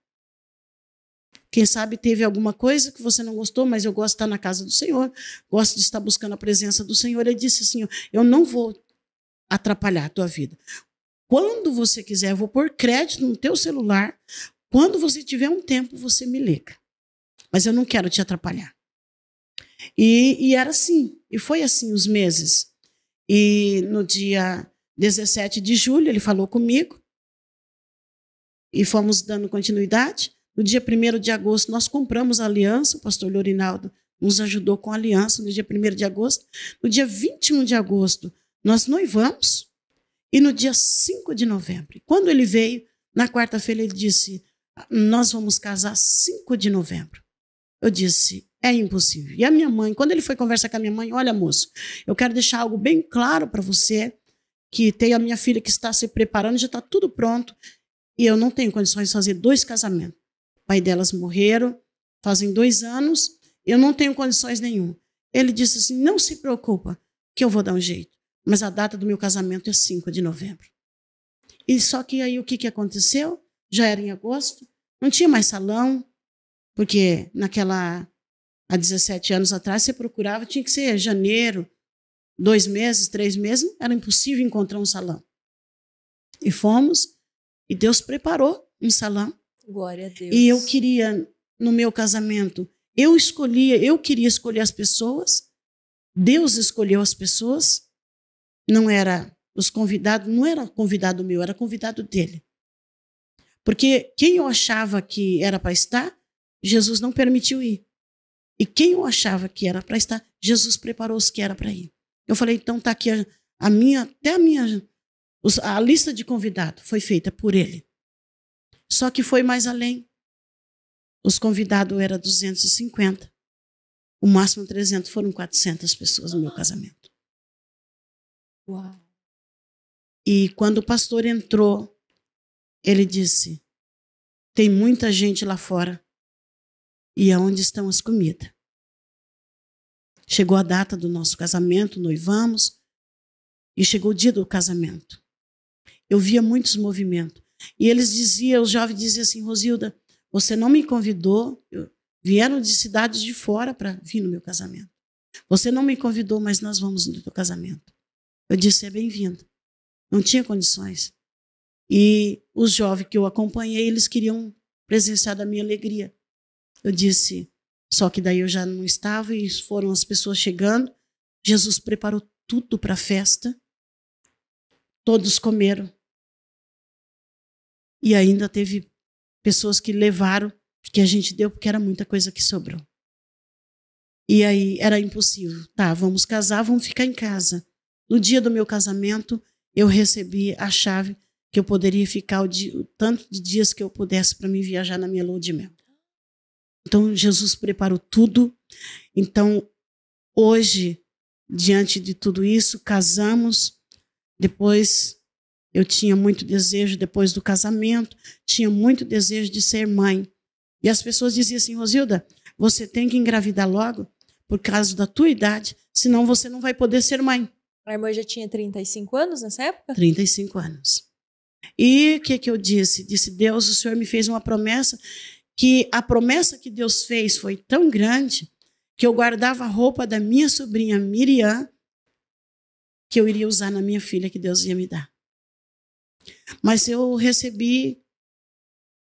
C: Quem sabe teve alguma coisa que você não gostou, mas eu gosto de estar na casa do Senhor, gosto de estar buscando a presença do Senhor. Ele disse assim, eu não vou atrapalhar a tua vida. Quando você quiser, eu vou pôr crédito no teu celular. Quando você tiver um tempo, você me liga. Mas eu não quero te atrapalhar. E era assim, e foi assim os meses. E no dia 17 de julho, ele falou comigo e fomos dando continuidade. No dia 1º de agosto, nós compramos a aliança, o pastor Lorinaldo nos ajudou com a aliança no dia 1º de agosto. No dia 21 de agosto, nós noivamos e no dia 5 de novembro. Quando ele veio, na quarta-feira, ele disse, nós vamos casar 5 de novembro. Eu disse, é impossível. E a minha mãe, quando ele foi conversar com a minha mãe, olha, moço, eu quero deixar algo bem claro para você, que tem a minha filha que está se preparando, já está tudo pronto, e eu não tenho condições de fazer 2 casamentos. O pai delas morreram, fazem 2 anos, eu não tenho condições nenhuma. Ele disse assim, não se preocupa, que eu vou dar um jeito. Mas a data do meu casamento é 5 de novembro. E só que aí o que aconteceu? Já era em agosto, não tinha mais salão, porque há 17 anos atrás, você procurava, tinha que ser janeiro, 2 meses, 3 meses, era impossível encontrar um salão. E fomos, e Deus preparou um salão.
A: Glória a Deus.
C: E eu queria, no meu casamento, eu queria escolher as pessoas, Deus escolheu as pessoas, não era os convidados, não era convidado meu, era convidado dele. Porque quem eu achava que era para estar, Jesus não permitiu ir. E quem eu achava que era para estar, Jesus preparou os que era para ir. Eu falei, então está aqui a lista de convidados foi feita por ele. Só que foi mais além. Os convidados eram 250. O máximo 300, foram 400 pessoas no meu casamento.
A: Uau.
C: E quando o pastor entrou, ele disse, tem muita gente lá fora. E aonde estão as comidas? Chegou a data do nosso casamento, noivamos, e chegou o dia do casamento. Eu via muitos movimentos. E eles diziam, os jovens diziam assim, Rosilda, você não me convidou, vieram de cidades de fora para vir no meu casamento. Você não me convidou, mas nós vamos no teu casamento. Eu disse, é bem-vindo. Não tinha condições. E os jovens que eu acompanhei, eles queriam presenciar da minha alegria. Eu disse, só que daí eu já não estava e foram as pessoas chegando. Jesus preparou tudo para a festa. Todos comeram. E ainda teve pessoas que levaram, que a gente deu, porque era muita coisa que sobrou. E aí era impossível. Tá, vamos casar, vamos ficar em casa. No dia do meu casamento, eu recebi a chave que eu poderia ficar o tanto de dias que eu pudesse para me viajar na minha lua de mel. Então, Jesus preparou tudo. Então, hoje, diante de tudo isso, casamos. Depois, eu tinha muito desejo, depois do casamento, tinha muito desejo de ser mãe. E as pessoas diziam assim, Rosilda, você tem que engravidar logo, por causa da tua idade, senão você não vai poder ser mãe.
A: A irmã já tinha 35 anos nessa época?
C: 35 anos. E o que eu disse? Disse, Deus, o Senhor me fez uma promessa, que a promessa que Deus fez foi tão grande que eu guardava a roupa da minha sobrinha Miriam, que eu iria usar na minha filha, que Deus ia me dar. Mas eu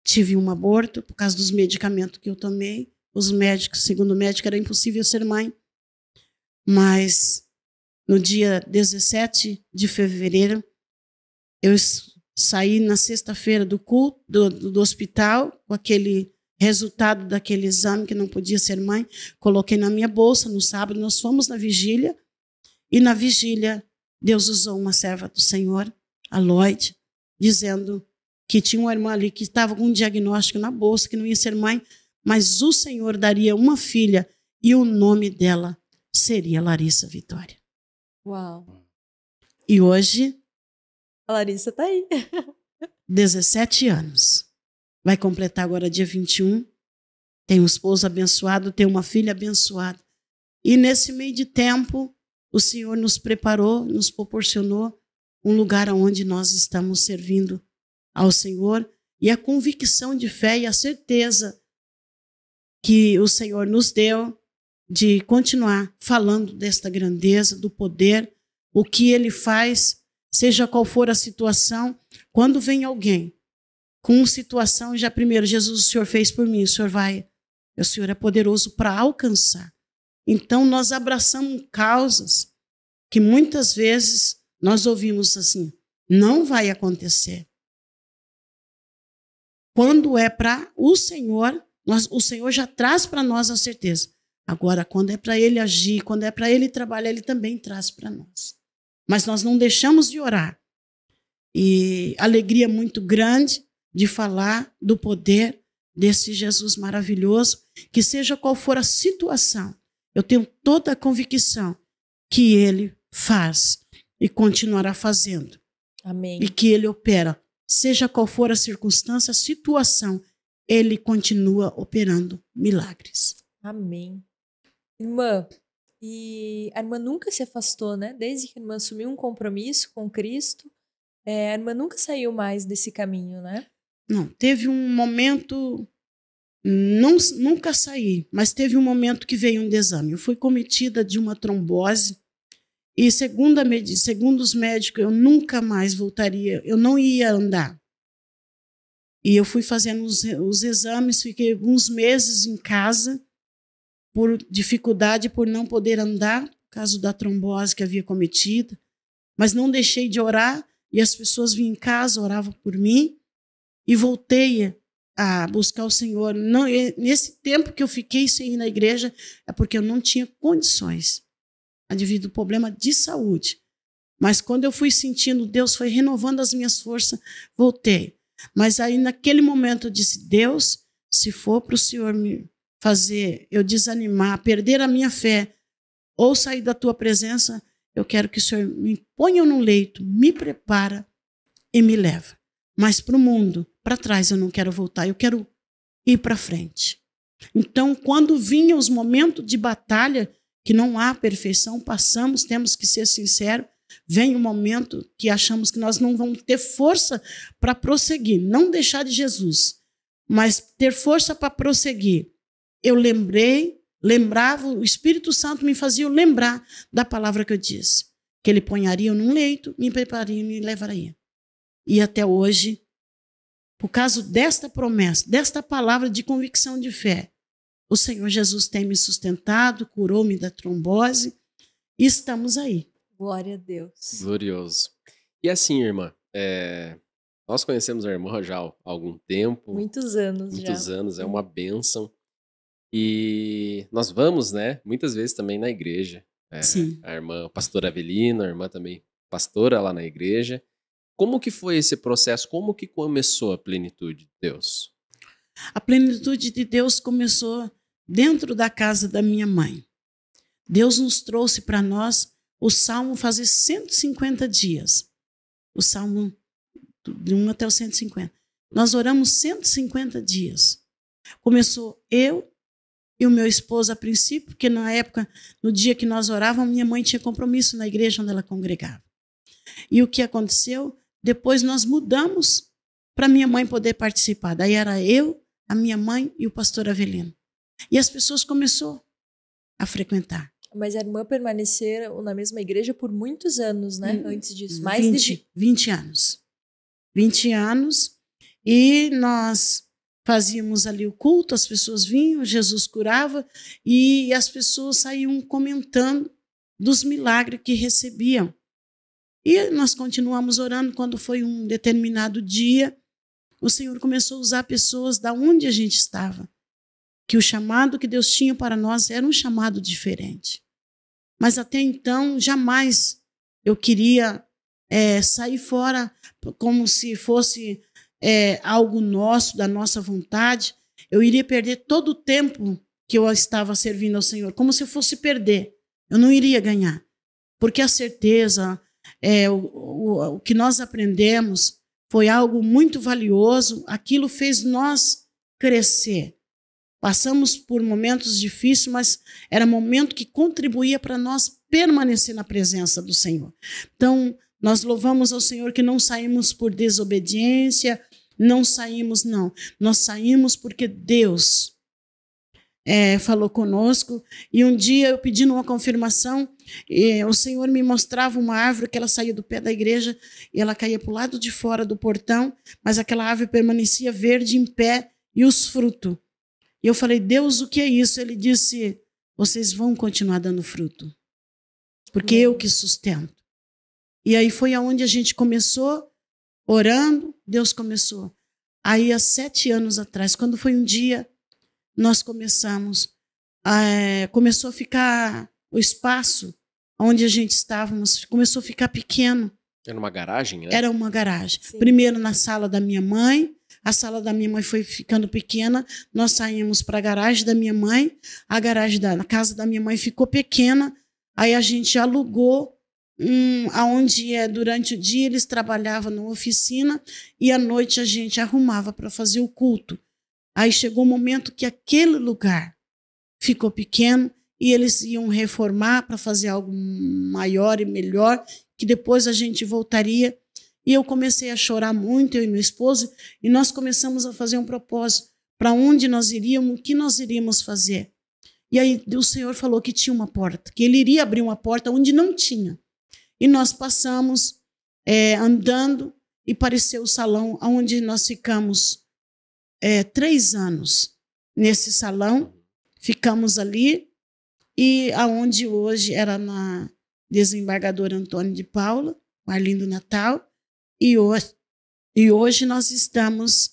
C: tive um aborto por causa dos medicamentos que eu tomei, os médicos, segundo o médico, era impossível ser mãe. Mas no dia 17 de fevereiro, eu saí na sexta-feira do culto, do hospital, com aquele resultado daquele exame que não podia ser mãe, coloquei na minha bolsa. No sábado nós fomos na vigília, e na vigília Deus usou uma serva do Senhor, a Lloyd, dizendo que tinha uma irmã ali que estava com um diagnóstico na bolsa, que não ia ser mãe, mas o Senhor daria uma filha e o nome dela seria Larissa Vitória.
A: Uau.
C: E hoje,
A: A Larissa tá aí.
C: 17 anos. Vai completar agora dia 21. Tem um esposo abençoado, tem uma filha abençoada. E nesse meio de tempo, o Senhor nos preparou, nos proporcionou um lugar onde nós estamos servindo ao Senhor, e a convicção de fé e a certeza que o Senhor nos deu de continuar falando desta grandeza, do poder, o que Ele faz, seja qual for a situação. Quando vem alguém com situação, já primeiro, Jesus, o Senhor fez por mim, o Senhor é poderoso para alcançar. Então nós abraçamos causas que muitas vezes nós ouvimos assim, não vai acontecer. Quando é para o Senhor, o Senhor já traz para nós a certeza. Agora, quando é para Ele agir, quando é para Ele trabalhar, Ele também traz para nós. Mas nós não deixamos de orar. E alegria muito grande de falar do poder desse Jesus maravilhoso, que seja qual for a situação, eu tenho toda a convicção que Ele faz e continuará fazendo.
A: Amém.
C: E que Ele opera. Seja qual for a circunstância, a situação, Ele continua operando milagres.
A: Amém. Irmã, e a irmã nunca se afastou, né? Desde que a irmã assumiu um compromisso com Cristo, a irmã nunca saiu mais desse caminho, né?
C: Não, teve um momento, nunca saí, mas teve um momento que veio um desame. Eu fui cometida de uma trombose e, segundo os médicos, eu nunca mais voltaria, eu não ia andar. E eu fui fazendo os exames, fiquei alguns meses em casa, por dificuldade, por não poder andar, por causa da trombose que havia cometido, mas não deixei de orar, e as pessoas vinham em casa, oravam por mim, e voltei a buscar o Senhor. Não, nesse tempo que eu fiquei sem ir na igreja, é porque eu não tinha condições, devido ao problema de saúde. Mas quando eu fui sentindo, Deus foi renovando as minhas forças, voltei. Mas aí naquele momento eu disse, Deus, se for para o Senhor me fazer eu desanimar, perder a minha fé, ou sair da tua presença, eu quero que o Senhor me ponha num leito, me prepara e me leva. Mas para o mundo, para trás eu não quero voltar, eu quero ir para frente. Então, quando vinham os momentos de batalha, que não há perfeição, passamos, temos que ser sinceros, vem um momento que achamos que nós não vamos ter força para prosseguir, não deixar de Jesus, mas ter força para prosseguir. Eu lembrava, o Espírito Santo me fazia eu lembrar da palavra que eu disse, que Ele ponharia num leito, me prepararia e me levaria. E até hoje, por causa desta promessa, desta palavra de convicção de fé, o Senhor Jesus tem me sustentado, curou-me da trombose e estamos aí.
A: Glória a Deus.
B: Glorioso. E assim, irmã, nós conhecemos a irmã já há algum tempo.
A: Muitos anos já.
B: Muitos anos, é uma bênção. E nós vamos, né, muitas vezes também na igreja.
C: Sim.
B: A irmã pastora Avelina, a irmã também pastora lá na igreja. Como que foi esse processo? Como que começou a plenitude de Deus?
C: A plenitude de Deus começou dentro da casa da minha mãe. Deus nos trouxe para nós o Salmo fazer 150 dias. O Salmo de 1 até o 150. Nós oramos 150 dias. Começou eu e o meu esposo a princípio, porque na época, no dia que nós orávamos, minha mãe tinha compromisso na igreja onde ela congregava. E o que aconteceu? Depois nós mudamos para minha mãe poder participar. Daí era eu, a minha mãe e o pastor Avelino. E as pessoas começaram a frequentar.
A: Mas a irmã permaneceu na mesma igreja por muitos anos, né? Antes disso.
C: 20 anos. 20 anos. E nós fazíamos ali o culto, as pessoas vinham, Jesus curava e as pessoas saíam comentando dos milagres que recebiam. E nós continuamos orando. Quando foi um determinado dia, o Senhor começou a usar pessoas da onde a gente estava, que o chamado que Deus tinha para nós era um chamado diferente. Mas até então, jamais eu queria sair fora como se fosse algo nosso, da nossa vontade. Eu iria perder todo o tempo que eu estava servindo ao Senhor, como se fosse perder. Eu não iria ganhar, porque a certeza, o que nós aprendemos foi algo muito valioso. Aquilo fez nós crescer. Passamos por momentos difíceis, mas era momento que contribuía para nós permanecer na presença do Senhor. Então, nós louvamos ao Senhor que não saímos por desobediência, não saímos, não. Nós saímos porque Deus falou conosco. E um dia, eu pedindo uma confirmação, o Senhor me mostrava uma árvore que ela saía do pé da igreja e ela caía para o lado de fora do portão, mas aquela árvore permanecia verde, em pé, e os frutos. E eu falei, Deus, o que é isso? Ele disse, vocês vão continuar dando fruto, porque eu que sustento. E aí foi aonde a gente começou, orando, Deus começou. Aí, há 7 anos atrás, quando foi um dia, nós começamos, começou a ficar o espaço onde a gente estávamos, começou a ficar pequeno.
B: Era uma garagem, né? Era
C: uma garagem.
A: Sim.
C: Primeiro na sala da minha mãe, a sala da minha mãe foi ficando pequena, nós saímos para a garagem da minha mãe, a garagem da casa da minha mãe ficou pequena, aí a gente alugou, aonde durante o dia eles trabalhavam na oficina e à noite a gente arrumava para fazer o culto. Aí chegou o momento que aquele lugar ficou pequeno e eles iam reformar para fazer algo maior e melhor, que depois a gente voltaria. E eu comecei a chorar muito, eu e meu esposo, e nós começamos a fazer um propósito para onde nós iríamos, o que nós iríamos fazer. E aí o Senhor falou que tinha uma porta, que Ele iria abrir uma porta onde não tinha. E nós passamos andando e apareceu o salão onde nós ficamos 3 anos. Nesse salão, ficamos ali, e aonde hoje era na Desembargadora Antônio de Paula, Arlindo Natal, e hoje nós estamos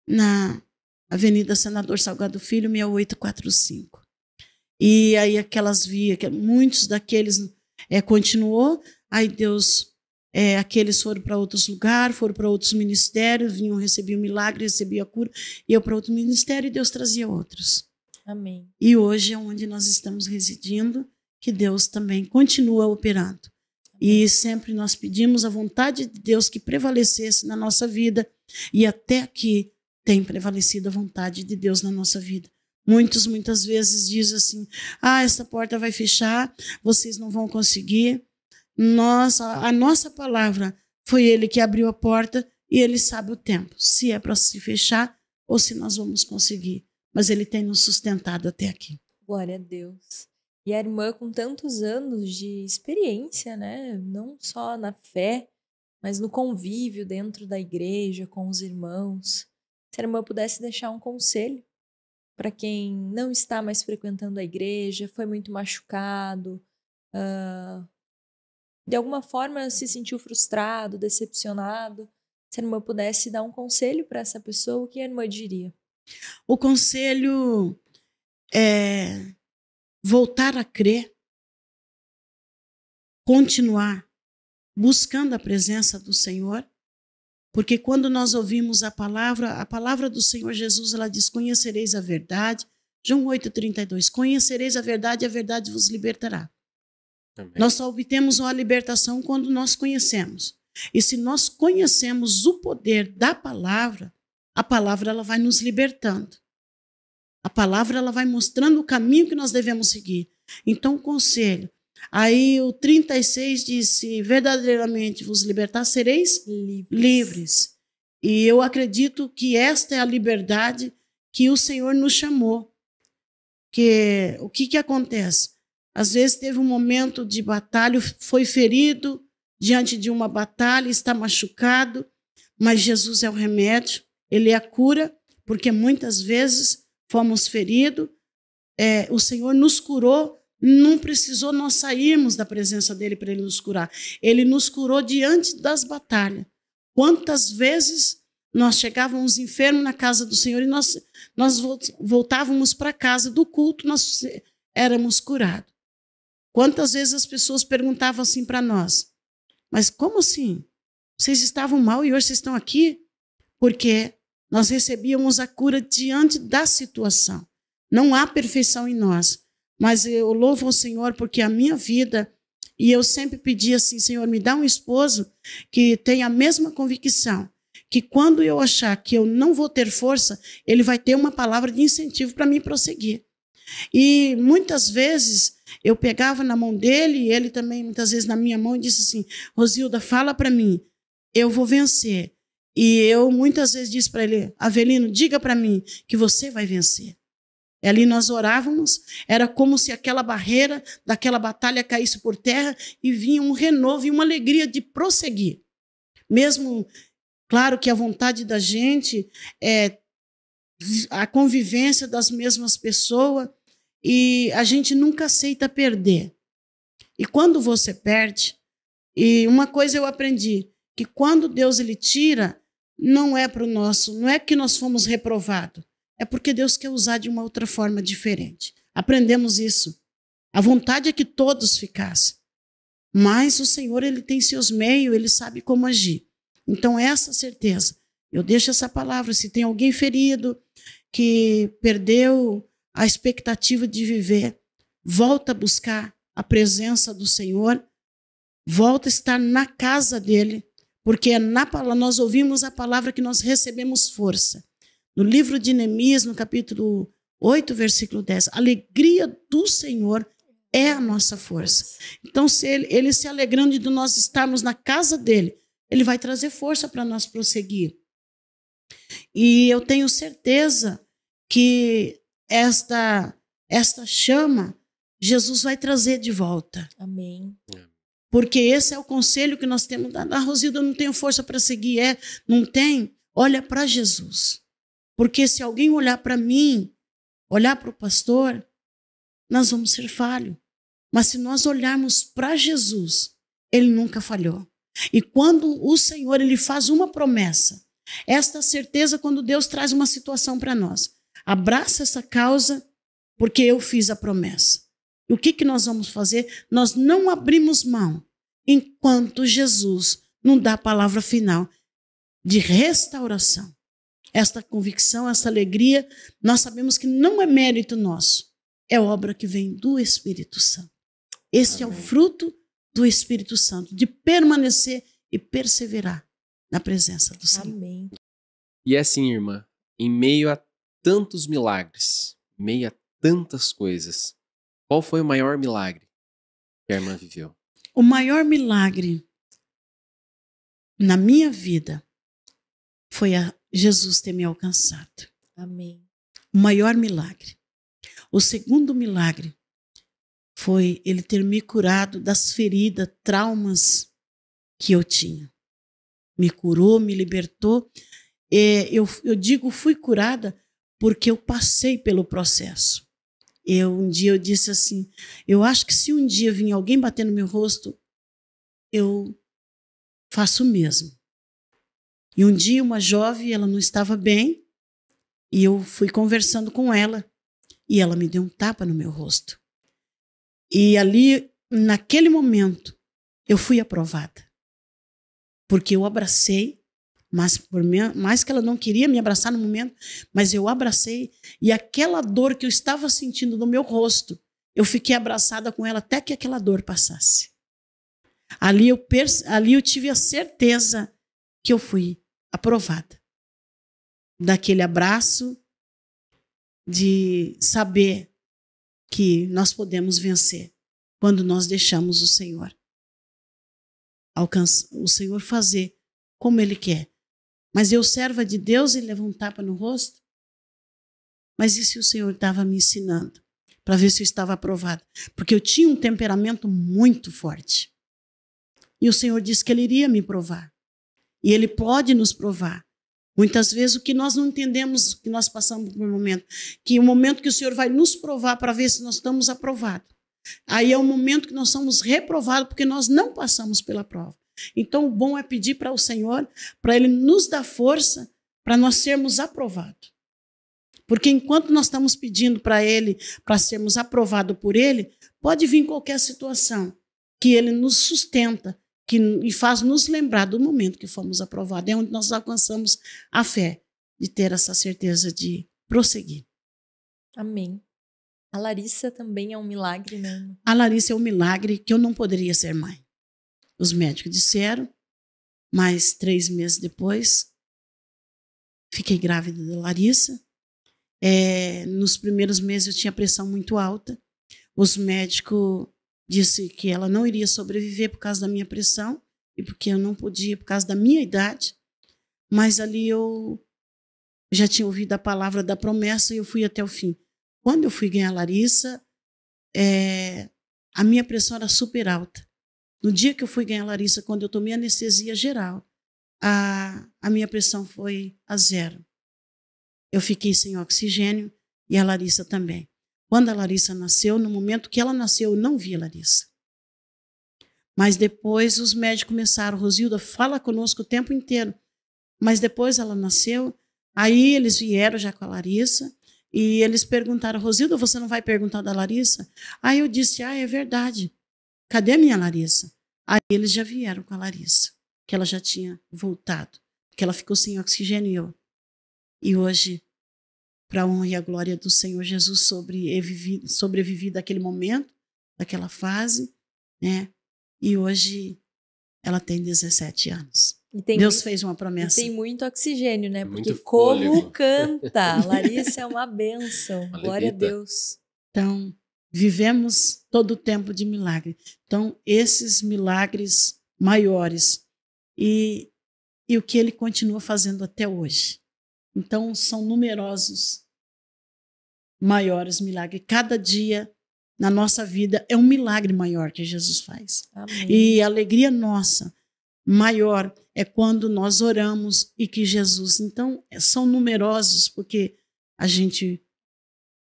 C: na Avenida Senador Salgado Filho, 6845. E aí aquelas vias, muitos daqueles continuou, aí Deus, aqueles foram para outros lugares, foram para outros ministérios, vinham, recebiam milagre, recebiam a cura, e eu para outro ministério e Deus trazia outros.
A: Amém.
C: E hoje é onde nós estamos residindo, que Deus também continua operando. E sempre nós pedimos a vontade de Deus que prevalecesse na nossa vida, e até aqui tem prevalecido a vontade de Deus na nossa vida. Muitas vezes dizem assim, essa porta vai fechar, vocês não vão conseguir. A nossa palavra foi Ele que abriu a porta e Ele sabe o tempo, se é para se fechar ou se nós vamos conseguir. Mas Ele tem nos sustentado até aqui.
A: Glória a Deus. E a irmã com tantos anos de experiência, né? Não só na fé, mas no convívio dentro da igreja, com os irmãos. Se a irmã pudesse deixar um conselho para quem não está mais frequentando a igreja, foi muito machucado, de alguma forma se sentiu frustrado, decepcionado. Se a irmã pudesse dar um conselho para essa pessoa, o que a irmã diria?
C: O conselho é voltar a crer, continuar buscando a presença do Senhor, porque quando nós ouvimos a palavra do Senhor Jesus, ela diz, conhecereis a verdade, João 8,32, conhecereis a verdade e a verdade vos libertará. Amém. Nós só obtemos uma libertação quando nós conhecemos. E se nós conhecemos o poder da palavra, a palavra ela vai nos libertando. A palavra ela vai mostrando o caminho que nós devemos seguir. Então, conselho. Aí o 36 diz, se verdadeiramente vos libertar, sereis livres. E eu acredito que esta é a liberdade que o Senhor nos chamou. Que o que acontece? Às vezes teve um momento de batalha, foi ferido diante de uma batalha, está machucado, mas Jesus é o remédio, Ele é a cura, porque muitas vezes fomos feridos, o Senhor nos curou, não precisou nós sairmos da presença dele para ele nos curar. Ele nos curou diante das batalhas. Quantas vezes nós chegávamos enfermos na casa do Senhor e nós voltávamos para casa do culto, nós éramos curados. Quantas vezes as pessoas perguntavam assim para nós, mas como assim? Vocês estavam mal e hoje vocês estão aqui? Porque nós recebíamos a cura diante da situação. Não há perfeição em nós, mas eu louvo ao Senhor porque a minha vida, e eu sempre pedi assim, Senhor, me dá um esposo que tenha a mesma convicção, que quando eu achar que eu não vou ter força, ele vai ter uma palavra de incentivo para mim prosseguir. E muitas vezes eu pegava na mão dele, e ele também muitas vezes na minha mão, e disse assim, Rosilda, fala para mim, eu vou vencer. E eu muitas vezes disse para ele, Avelino, diga para mim que você vai vencer. E ali nós orávamos, era como se aquela barreira daquela batalha caísse por terra e vinha um renovo e uma alegria de prosseguir. Mesmo, claro que a vontade da gente é a convivência das mesmas pessoas e a gente nunca aceita perder. E quando você perde, e uma coisa eu aprendi, que quando Deus ele tira, não é para o nosso, não é que nós fomos reprovados, é porque Deus quer usar de uma outra forma diferente. Aprendemos isso. A vontade é que todos ficassem. Mas o Senhor, ele tem seus meios, ele sabe como agir. Então, essa certeza. Eu deixo essa palavra. Se tem alguém ferido, que perdeu a expectativa de viver, volta a buscar a presença do Senhor, volta a estar na casa dele, porque é nós ouvimos a palavra que nós recebemos força. No livro de Neemias, no capítulo 8, versículo 10, a alegria do Senhor é a nossa força. Então, se ele se alegrando de nós estarmos na casa dele, ele vai trazer força para nós prosseguir. E eu tenho certeza que esta chama, Jesus vai trazer de volta.
A: Amém.
C: Porque esse é o conselho que nós temos. Rosilda, eu não tenho força para seguir. Não tem? Olha para Jesus. Porque se alguém olhar para mim, olhar para o pastor, nós vamos ser falhos. Mas se nós olharmos para Jesus, ele nunca falhou. E quando o Senhor ele faz uma promessa, esta certeza quando Deus traz uma situação para nós, abraça essa causa porque eu fiz a promessa. E o que nós vamos fazer? Nós não abrimos mão enquanto Jesus não dá a palavra final de restauração. Esta convicção, essa alegria, nós sabemos que não é mérito nosso, é obra que vem do Espírito Santo. Esse Amém. É o fruto do Espírito Santo, de permanecer e perseverar na presença do Senhor.
A: Amém.
B: E assim, irmã, em meio a tantos milagres, em meio a tantas coisas, qual foi o maior milagre que a irmã viveu?
C: O maior milagre na minha vida foi Jesus ter me alcançado.
A: Amém.
C: O maior milagre. O segundo milagre foi ele ter me curado das feridas, traumas que eu tinha. Me curou, me libertou. Eu digo fui curada porque eu passei pelo processo. Um dia eu disse assim, eu acho que se um dia vir alguém bater no meu rosto, eu faço o mesmo. E um dia uma jovem, ela não estava bem, e eu fui conversando com ela, e ela me deu um tapa no meu rosto. E ali, naquele momento, eu fui aprovada. Porque eu abracei, mas por mais que ela não queria me abraçar no momento, mas eu abracei, e aquela dor que eu estava sentindo no meu rosto, eu fiquei abraçada com ela até que aquela dor passasse. Ali eu tive a certeza que eu fui aprovada. Daquele abraço, de saber que nós podemos vencer quando nós deixamos o Senhor o Senhor fazer como Ele quer. Mas eu, serva de Deus, e levo um tapa no rosto? Mas e se o Senhor estava me ensinando para ver se eu estava aprovada? Porque eu tinha um temperamento muito forte. E o Senhor disse que Ele iria me provar. E Ele pode nos provar. Muitas vezes o que nós não entendemos, que nós passamos por um momento, que o momento que o Senhor vai nos provar para ver se nós estamos aprovados. Aí é o momento que nós somos reprovados porque nós não passamos pela prova. Então o bom é pedir para o Senhor, para Ele nos dar força para nós sermos aprovados. Porque enquanto nós estamos pedindo para Ele, para sermos aprovados por Ele, pode vir qualquer situação que Ele nos sustenta e faz nos lembrar do momento que fomos aprovados. É onde nós alcançamos a fé de ter essa certeza de prosseguir.
A: Amém. A Larissa também é um milagre, né?
C: A Larissa é um milagre que eu não poderia ser mãe. Os médicos disseram, mas 3 meses depois, fiquei grávida da Larissa. Nos primeiros meses eu tinha pressão muito alta. Os médicos disseram que ela não iria sobreviver por causa da minha pressão e porque eu não podia por causa da minha idade. Mas ali eu já tinha ouvido a palavra da promessa e eu fui até o fim. Quando eu fui ganhar a Larissa, a minha pressão era super alta. No dia que eu fui ganhar a Larissa, quando eu tomei anestesia geral, a minha pressão foi a 0. Eu fiquei sem oxigênio e a Larissa também. Quando a Larissa nasceu, no momento que ela nasceu, eu não vi a Larissa. Mas depois os médicos começaram, Rosilda, fala conosco o tempo inteiro. Mas depois ela nasceu, aí eles vieram já com a Larissa e eles perguntaram, Rosilda, você não vai perguntar da Larissa? Aí eu disse, é verdade. Cadê a minha Larissa? Aí eles já vieram com a Larissa, que ela já tinha voltado, que ela ficou sem oxigênio. E hoje, para a honra e a glória do Senhor Jesus, sobrevivi daquele momento, daquela fase, né? E hoje ela tem 17 anos. Deus fez uma promessa.
A: E tem muito oxigênio, né? Porque
B: Muito
A: como
B: fôlego.
A: canta! A Larissa é uma bênção.
B: Uma
A: Glória a
B: levita.
A: Deus.
C: Então, vivemos todo o tempo de milagre. Então, esses milagres maiores e o que Ele continua fazendo até hoje. Então, são numerosos, maiores milagres. Cada dia na nossa vida é um milagre maior que Jesus faz.
A: Amém.
C: E a alegria nossa maior é quando nós oramos e que Jesus... Então, são numerosos porque a gente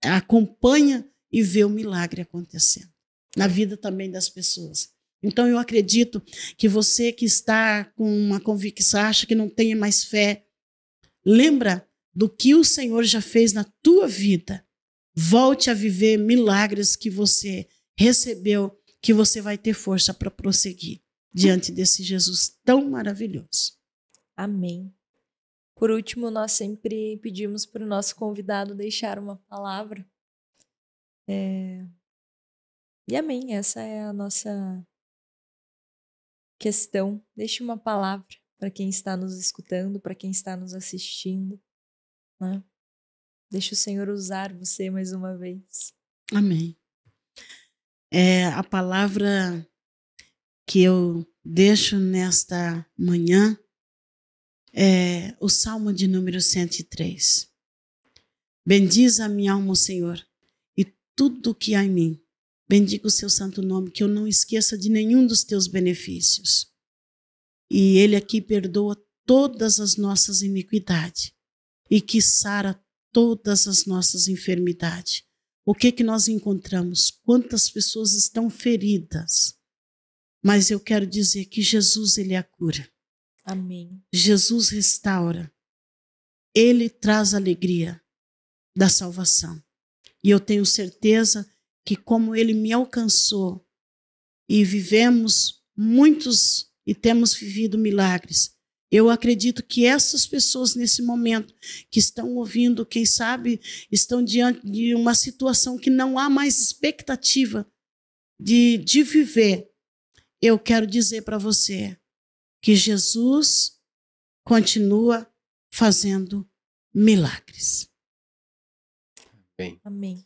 C: acompanha e vê o milagre acontecendo na vida também das pessoas. Então, eu acredito que você que está com uma convicção, acha que não tem mais fé, lembra do que o Senhor já fez na tua vida. Volte a viver milagres que você recebeu, que você vai ter força para prosseguir diante desse Jesus tão maravilhoso.
A: Amém. Por último, nós sempre pedimos para o nosso convidado deixar uma palavra. E amém, essa é a nossa questão. Deixe uma palavra para quem está nos escutando, para quem está nos assistindo, né? Deixe o Senhor usar você mais uma vez.
C: Amém. A palavra que eu deixo nesta manhã é o Salmo de número 103. Bendize a minha alma, o Senhor, e tudo que há em mim. Bendiga o seu santo nome, que eu não esqueça de nenhum dos teus benefícios. E Ele aqui perdoa todas as nossas iniquidades e que sara todas as nossas enfermidades. O que nós encontramos? Quantas pessoas estão feridas? Mas eu quero dizer que Jesus, Ele é a cura.
A: Amém.
C: Jesus restaura. Ele traz alegria da salvação. E eu tenho certeza que como Ele me alcançou e vivemos muitos e temos vivido milagres, eu acredito que essas pessoas nesse momento que estão ouvindo, quem sabe estão diante de uma situação que não há mais expectativa de viver, eu quero dizer para você que Jesus continua fazendo milagres.
B: Bem.
A: Amém.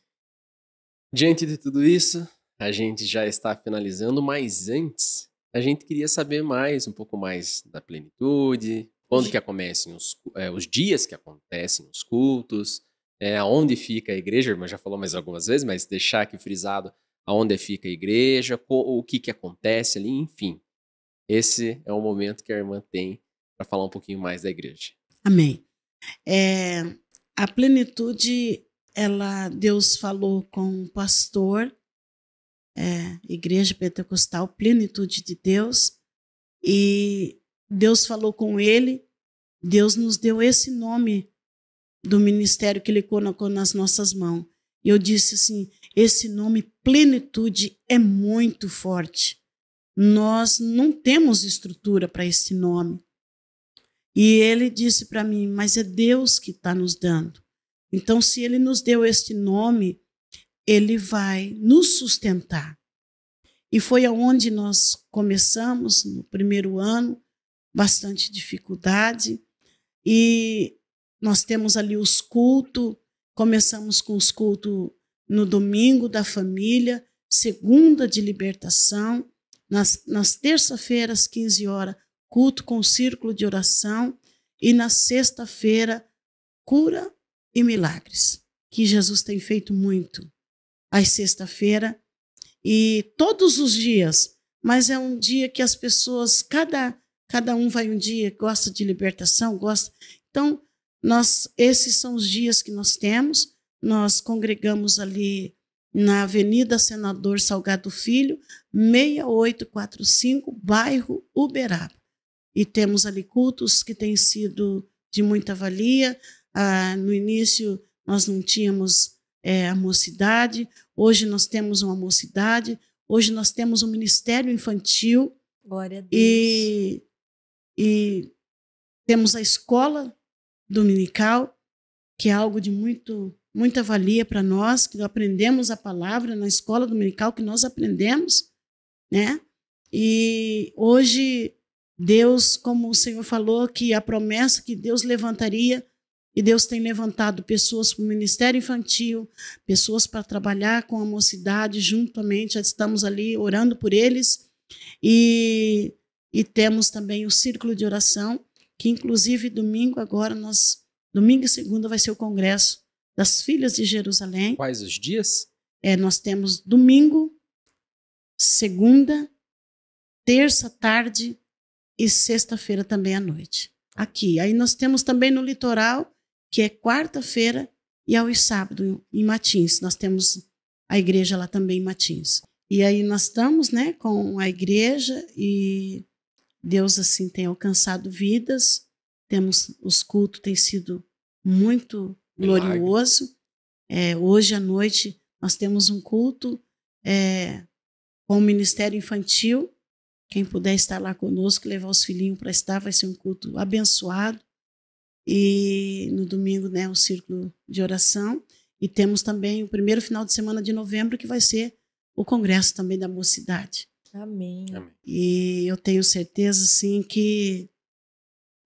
B: Diante de tudo isso, a gente já está finalizando, mas antes a gente queria saber um pouco mais da plenitude, quando que acontecem os dias que acontecem os cultos, aonde fica a igreja, a irmã já falou mais algumas vezes, mas deixar aqui frisado aonde fica a igreja, o que acontece ali, enfim. Esse é o momento que a irmã tem para falar um pouquinho mais da igreja.
C: Amém. A plenitude, Deus falou com o pastor, Igreja Pentecostal, Plenitude de Deus, e Deus falou com ele, Deus nos deu esse nome do ministério que ele colocou nas nossas mãos. E eu disse assim, esse nome plenitude é muito forte. Nós não temos estrutura para esse nome. E ele disse para mim, mas é Deus que está nos dando. Então, se ele nos deu este nome, ele vai nos sustentar. E foi aonde nós começamos, no primeiro ano, bastante dificuldade. E nós temos ali os cultos, começamos com os cultos no domingo da família, segunda de libertação, nas terça-feiras, 15 horas, culto com círculo de oração, e na sexta-feira, cura e milagres, que Jesus tem feito muito, às sexta-feira, e todos os dias, mas é um dia que as pessoas, cada um vai um dia, gosta de libertação, gosta. Então, esses são os dias que nós temos. Nós congregamos ali na Avenida Senador Salgado Filho, 6845, bairro Uberaba. E temos ali cultos que têm sido de muita valia. No início, nós não tínhamos a mocidade. Hoje nós temos uma mocidade. Hoje nós temos um ministério infantil.
A: Glória a Deus.
C: E temos a escola dominical, que é algo de muita valia para nós, que aprendemos a palavra na escola dominical, que nós aprendemos, né? E hoje, Deus, como o Senhor falou, que a promessa que Deus levantaria, e Deus tem levantado pessoas para o ministério infantil, pessoas para trabalhar com a mocidade, juntamente, já estamos ali orando por eles, e temos também o círculo de oração, que inclusive domingo e segunda vai ser o congresso das Filhas de Jerusalém.
B: Quais os dias?
C: Nós temos domingo, segunda, terça tarde e sexta-feira também à noite. Aqui. Aí nós temos também no litoral, que é quarta-feira e aos sábados em Matins. Nós temos a igreja lá também em Matins. E aí nós estamos, né, com a igreja e Deus assim tem alcançado vidas. Os cultos têm sido muito glorioso. Hoje à noite nós temos um culto com o Ministério Infantil. Quem puder estar lá conosco, levar os filhinhos para estar, vai ser um culto abençoado. E no domingo, né, o círculo de oração. E temos também o primeiro final de semana de novembro, que vai ser o congresso também da mocidade.
A: Amém.
C: E eu tenho certeza, sim, que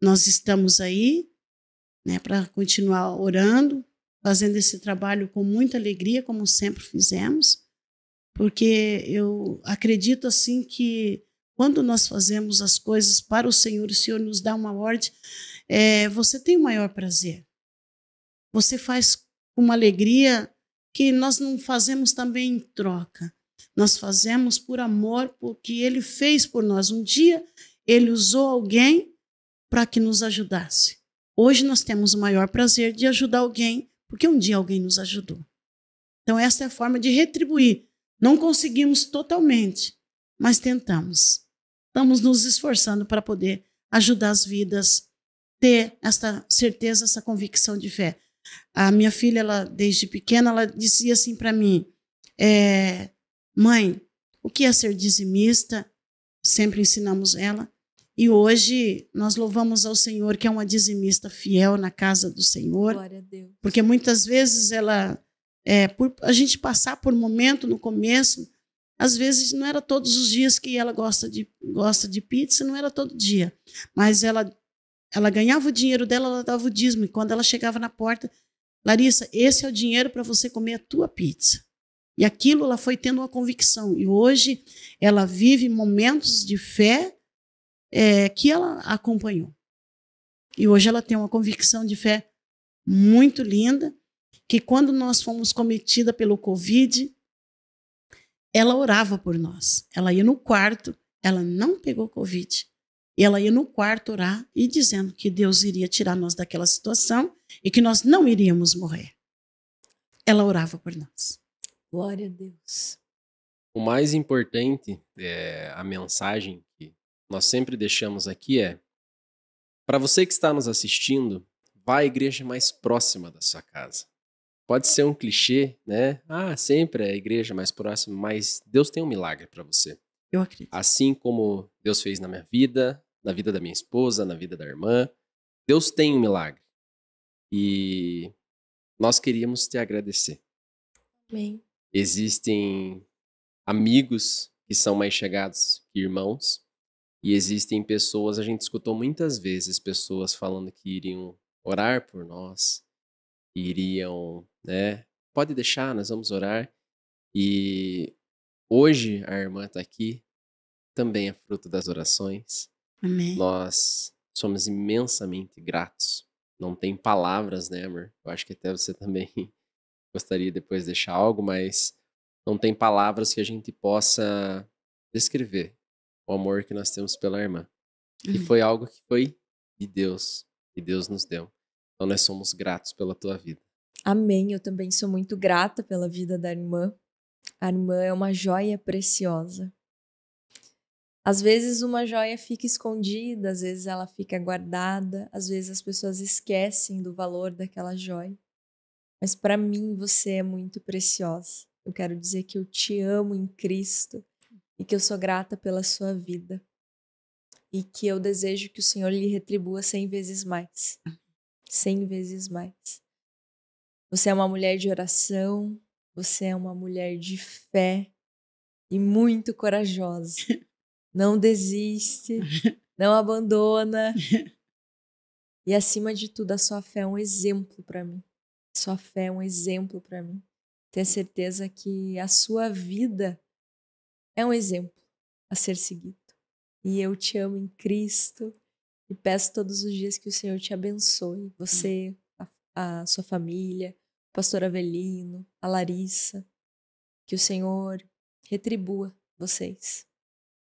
C: nós estamos aí, né, para continuar orando, fazendo esse trabalho com muita alegria, como sempre fizemos, porque eu acredito, assim, que quando nós fazemos as coisas para o Senhor, o Senhor nos dá uma ordem, você tem o maior prazer. Você faz com uma alegria que nós não fazemos também em troca. Nós fazemos por amor, porque Ele fez por nós. Um dia, Ele usou alguém para que nos ajudasse. Hoje nós temos o maior prazer de ajudar alguém, porque um dia alguém nos ajudou. Então, essa é a forma de retribuir. Não conseguimos totalmente, mas tentamos. Estamos nos esforçando para poder ajudar as vidas, ter essa certeza, essa convicção de fé. A minha filha, ela, desde pequena, ela dizia assim para mim, mãe, o que é ser dizimista? Sempre ensinamos ela. E hoje nós louvamos ao Senhor, que é uma dizimista fiel na casa do Senhor.
A: Glória a Deus.
C: Porque muitas vezes por a gente passar por um momento no começo, às vezes não era todos os dias que ela gosta de pizza, não era todo dia. Mas ela ganhava o dinheiro dela, ela dava o dízimo. E quando ela chegava na porta, Larissa, esse é o dinheiro para você comer a tua pizza. E aquilo ela foi tendo uma convicção. E hoje ela vive momentos de fé que ela acompanhou. E hoje ela tem uma convicção de fé muito linda, que quando nós fomos cometida pelo Covid, ela orava por nós. Ela ia no quarto, ela não pegou Covid. E ela ia no quarto orar e dizendo que Deus iria tirar nós daquela situação e que nós não iríamos morrer. Ela orava por nós.
A: Glória a Deus.
B: O mais importante, a mensagem que nós sempre deixamos aqui é: para você que está nos assistindo, vá à igreja mais próxima da sua casa. Pode ser um clichê, né? Sempre é a igreja mais próxima, mas Deus tem um milagre para você.
C: Eu acredito.
B: Assim como Deus fez na minha vida, na vida da minha esposa, na vida da irmã, Deus tem um milagre. E nós queríamos te agradecer.
A: Amém.
B: Existem amigos que são mais chegados que irmãos, e existem pessoas, a gente escutou muitas vezes pessoas falando que iriam orar por nós, iriam, né? Pode deixar, nós vamos orar. E hoje a irmã está aqui, também é fruto das orações.
C: Amém.
B: Nós somos imensamente gratos. Não tem palavras, né, amor? Eu acho que até você também gostaria depois de deixar algo, mas não tem palavras que a gente possa descrever o amor que nós temos pela irmã. E foi algo que foi de Deus, e Deus nos deu. Então nós somos gratos pela tua vida.
A: Amém. Eu também sou muito grata pela vida da irmã. A irmã é uma joia preciosa. Às vezes uma joia fica escondida, às vezes ela fica guardada, às vezes as pessoas esquecem do valor daquela joia. Mas para mim você é muito preciosa. Eu quero dizer que eu te amo em Cristo e que eu sou grata pela sua vida. E que eu desejo que o Senhor lhe retribua 100 vezes mais. 100 vezes mais. Você é uma mulher de oração, você é uma mulher de fé e muito corajosa. Não desiste, não abandona. E acima de tudo, a sua fé é um exemplo para mim. Sua fé é um exemplo para mim. Tenho certeza que a sua vida é um exemplo a ser seguido. E eu te amo em Cristo e peço todos os dias que o Senhor te abençoe. Você, a sua família, o pastor Avelino, a Larissa. Que o Senhor retribua vocês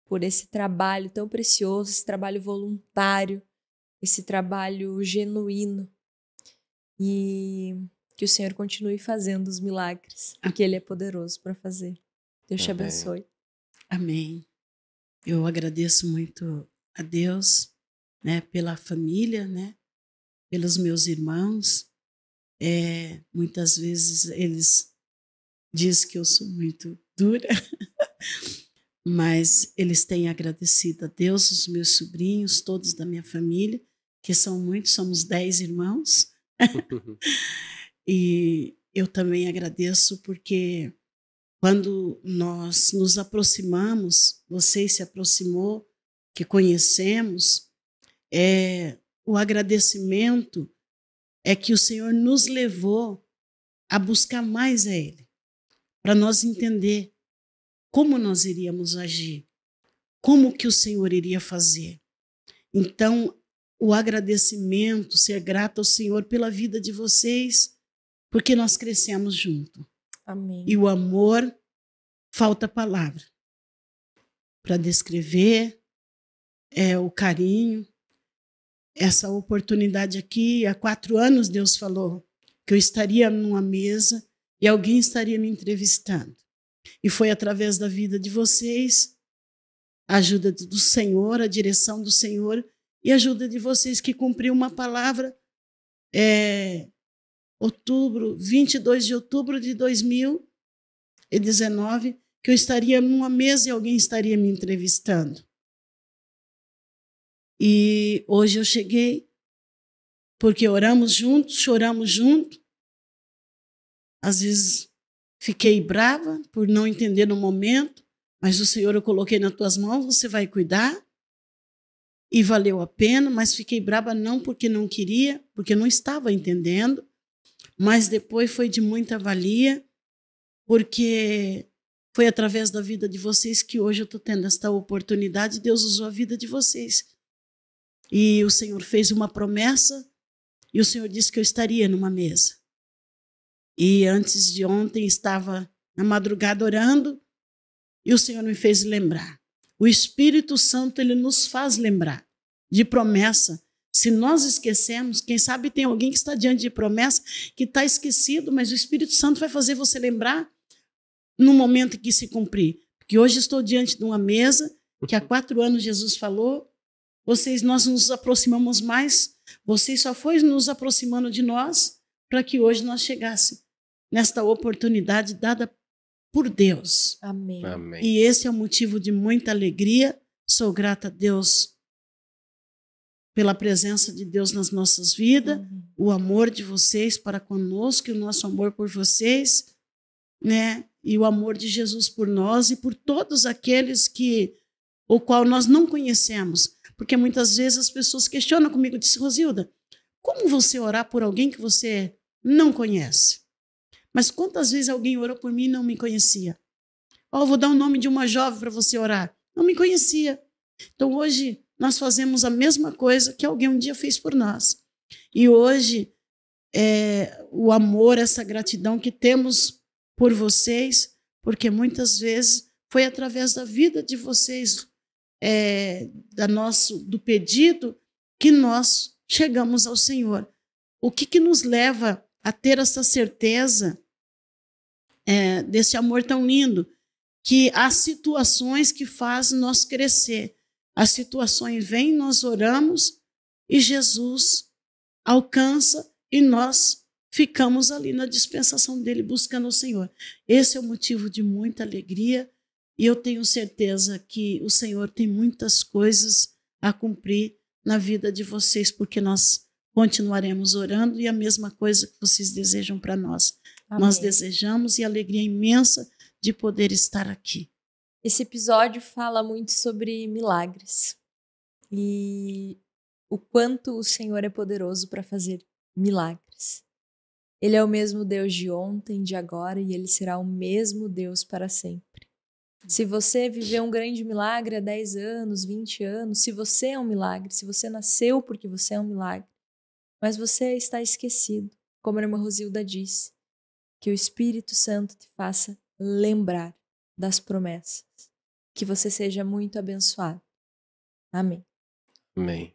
A: por esse trabalho tão precioso, esse trabalho voluntário, esse trabalho genuíno. E que o Senhor continue fazendo os milagres, porque Ele é poderoso para fazer. Deus te abençoe.
C: Amém. Eu agradeço muito a Deus, né, pela família, né, pelos meus irmãos. Muitas vezes eles dizem que eu sou muito dura, mas eles têm agradecido a Deus, os meus sobrinhos, todos da minha família, que são muitos, somos 10 irmãos. E eu também agradeço porque quando nós nos aproximamos, você se aproximou, que conhecemos, o agradecimento é que o Senhor nos levou a buscar mais a Ele, para nós entender como nós iríamos agir, como que o Senhor iria fazer. Então, o agradecimento, ser grato ao Senhor pela vida de vocês, porque nós crescemos junto.
A: Amém.
C: E o amor, falta palavra para descrever, o carinho. Essa oportunidade aqui, há 4 anos Deus falou que eu estaria numa mesa e alguém estaria me entrevistando. E foi através da vida de vocês, a ajuda do Senhor, a direção do Senhor e a ajuda de vocês que cumpriu uma palavra 22 de outubro de 2019, que eu estaria numa mesa e alguém estaria me entrevistando. E hoje eu cheguei, porque oramos juntos, choramos juntos. Às vezes fiquei brava por não entender no momento, mas o Senhor eu coloquei nas tuas mãos, você vai cuidar. E valeu a pena, mas fiquei brava não porque não queria, porque não estava entendendo. Mas depois foi de muita valia, porque foi através da vida de vocês que hoje eu estou tendo esta oportunidade. Deus usou a vida de vocês. E o Senhor fez uma promessa e o Senhor disse que eu estaria numa mesa. E antes de ontem estava na madrugada orando e o Senhor me fez lembrar. O Espírito Santo, ele nos faz lembrar de promessa. Se nós esquecemos, quem sabe tem alguém que está diante de promessa, que está esquecido, mas o Espírito Santo vai fazer você lembrar no momento em que se cumprir. Porque hoje estou diante de uma mesa que há 4 anos Jesus falou, nós nos aproximamos mais, vocês só foi nos aproximando de nós para que hoje nós chegássemos nesta oportunidade dada por Deus.
A: Amém.
B: Amém.
C: E esse é o motivo de muita alegria. Sou grata a Deus pela presença de Deus nas nossas vidas, o amor de vocês para conosco, e o nosso amor por vocês, né? E o amor de Jesus por nós e por todos aqueles o qual nós não conhecemos. Porque muitas vezes as pessoas questionam comigo, disse, Rosilda, como você orar por alguém que você não conhece? Mas quantas vezes alguém orou por mim e não me conhecia? Vou dar o nome de uma jovem para você orar. Não me conhecia. Então hoje nós fazemos a mesma coisa que alguém um dia fez por nós. E hoje o amor, essa gratidão que temos por vocês, porque muitas vezes foi através da vida de vocês, do pedido, que nós chegamos ao Senhor. O que nos leva a ter essa certeza desse amor tão lindo? Que há situações que fazem nós crescer. As situações vêm, nós oramos e Jesus alcança e nós ficamos ali na dispensação dele buscando o Senhor. Esse é o motivo de muita alegria e eu tenho certeza que o Senhor tem muitas coisas a cumprir na vida de vocês, porque nós continuaremos orando e a mesma coisa que vocês desejam para nós.
A: Amém.
C: Nós desejamos e alegria imensa de poder estar aqui.
A: Esse episódio fala muito sobre milagres e o quanto o Senhor é poderoso para fazer milagres. Ele é o mesmo Deus de ontem, de agora, e Ele será o mesmo Deus para sempre. Se você viveu um grande milagre há 10 anos, 20 anos, se você é um milagre, se você nasceu porque você é um milagre, mas você está esquecido, como a irmã Rosilda disse, que o Espírito Santo te faça lembrar das promessas. Que você seja muito abençoado. Amém.
B: Amém.